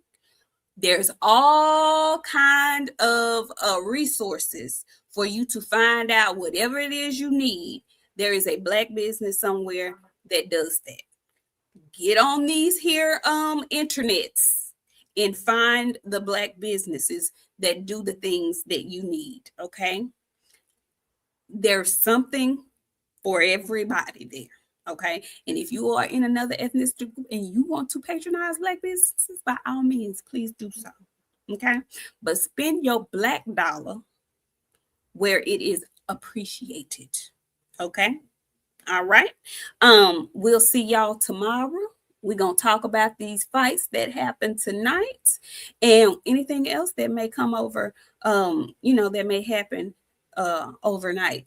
There's all kind of resources for you to find out whatever it is you need. There is a black business somewhere that does that. Get on these here internets and find the black businesses that do the things that you need. Okay. There's something for everybody there. Okay. And if you are in another ethnicity group and you want to patronize black businesses, by all means, please do so. Okay. But spend your black dollar where it is appreciated. Okay. All right. We'll see y'all tomorrow. We're going to talk about these fights that happened tonight and anything else that may come over, that may happen overnight.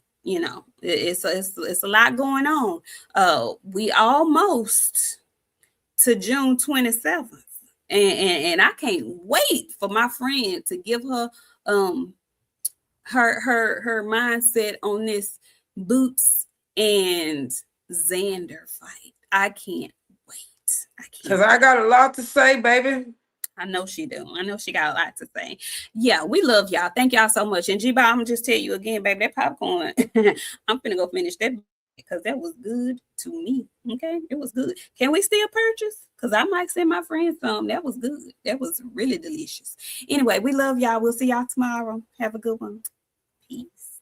It's a lot going on. We almost to June 27th. And I can't wait for my friend to give her her mindset on this Boots and Xander fight. I can't wait. Because I got a lot to say, baby. I know she do. I know she got a lot to say. Yeah, we love y'all. Thank y'all so much. And G-Bob, I'm going to just tell you again, baby, that popcorn, I'm finna go finish that because that was good to me. Okay? It was good. Can we still purchase? Because I might send my friends some. That was good. That was really delicious. Anyway, we love y'all. We'll see y'all tomorrow. Have a good one. Peace.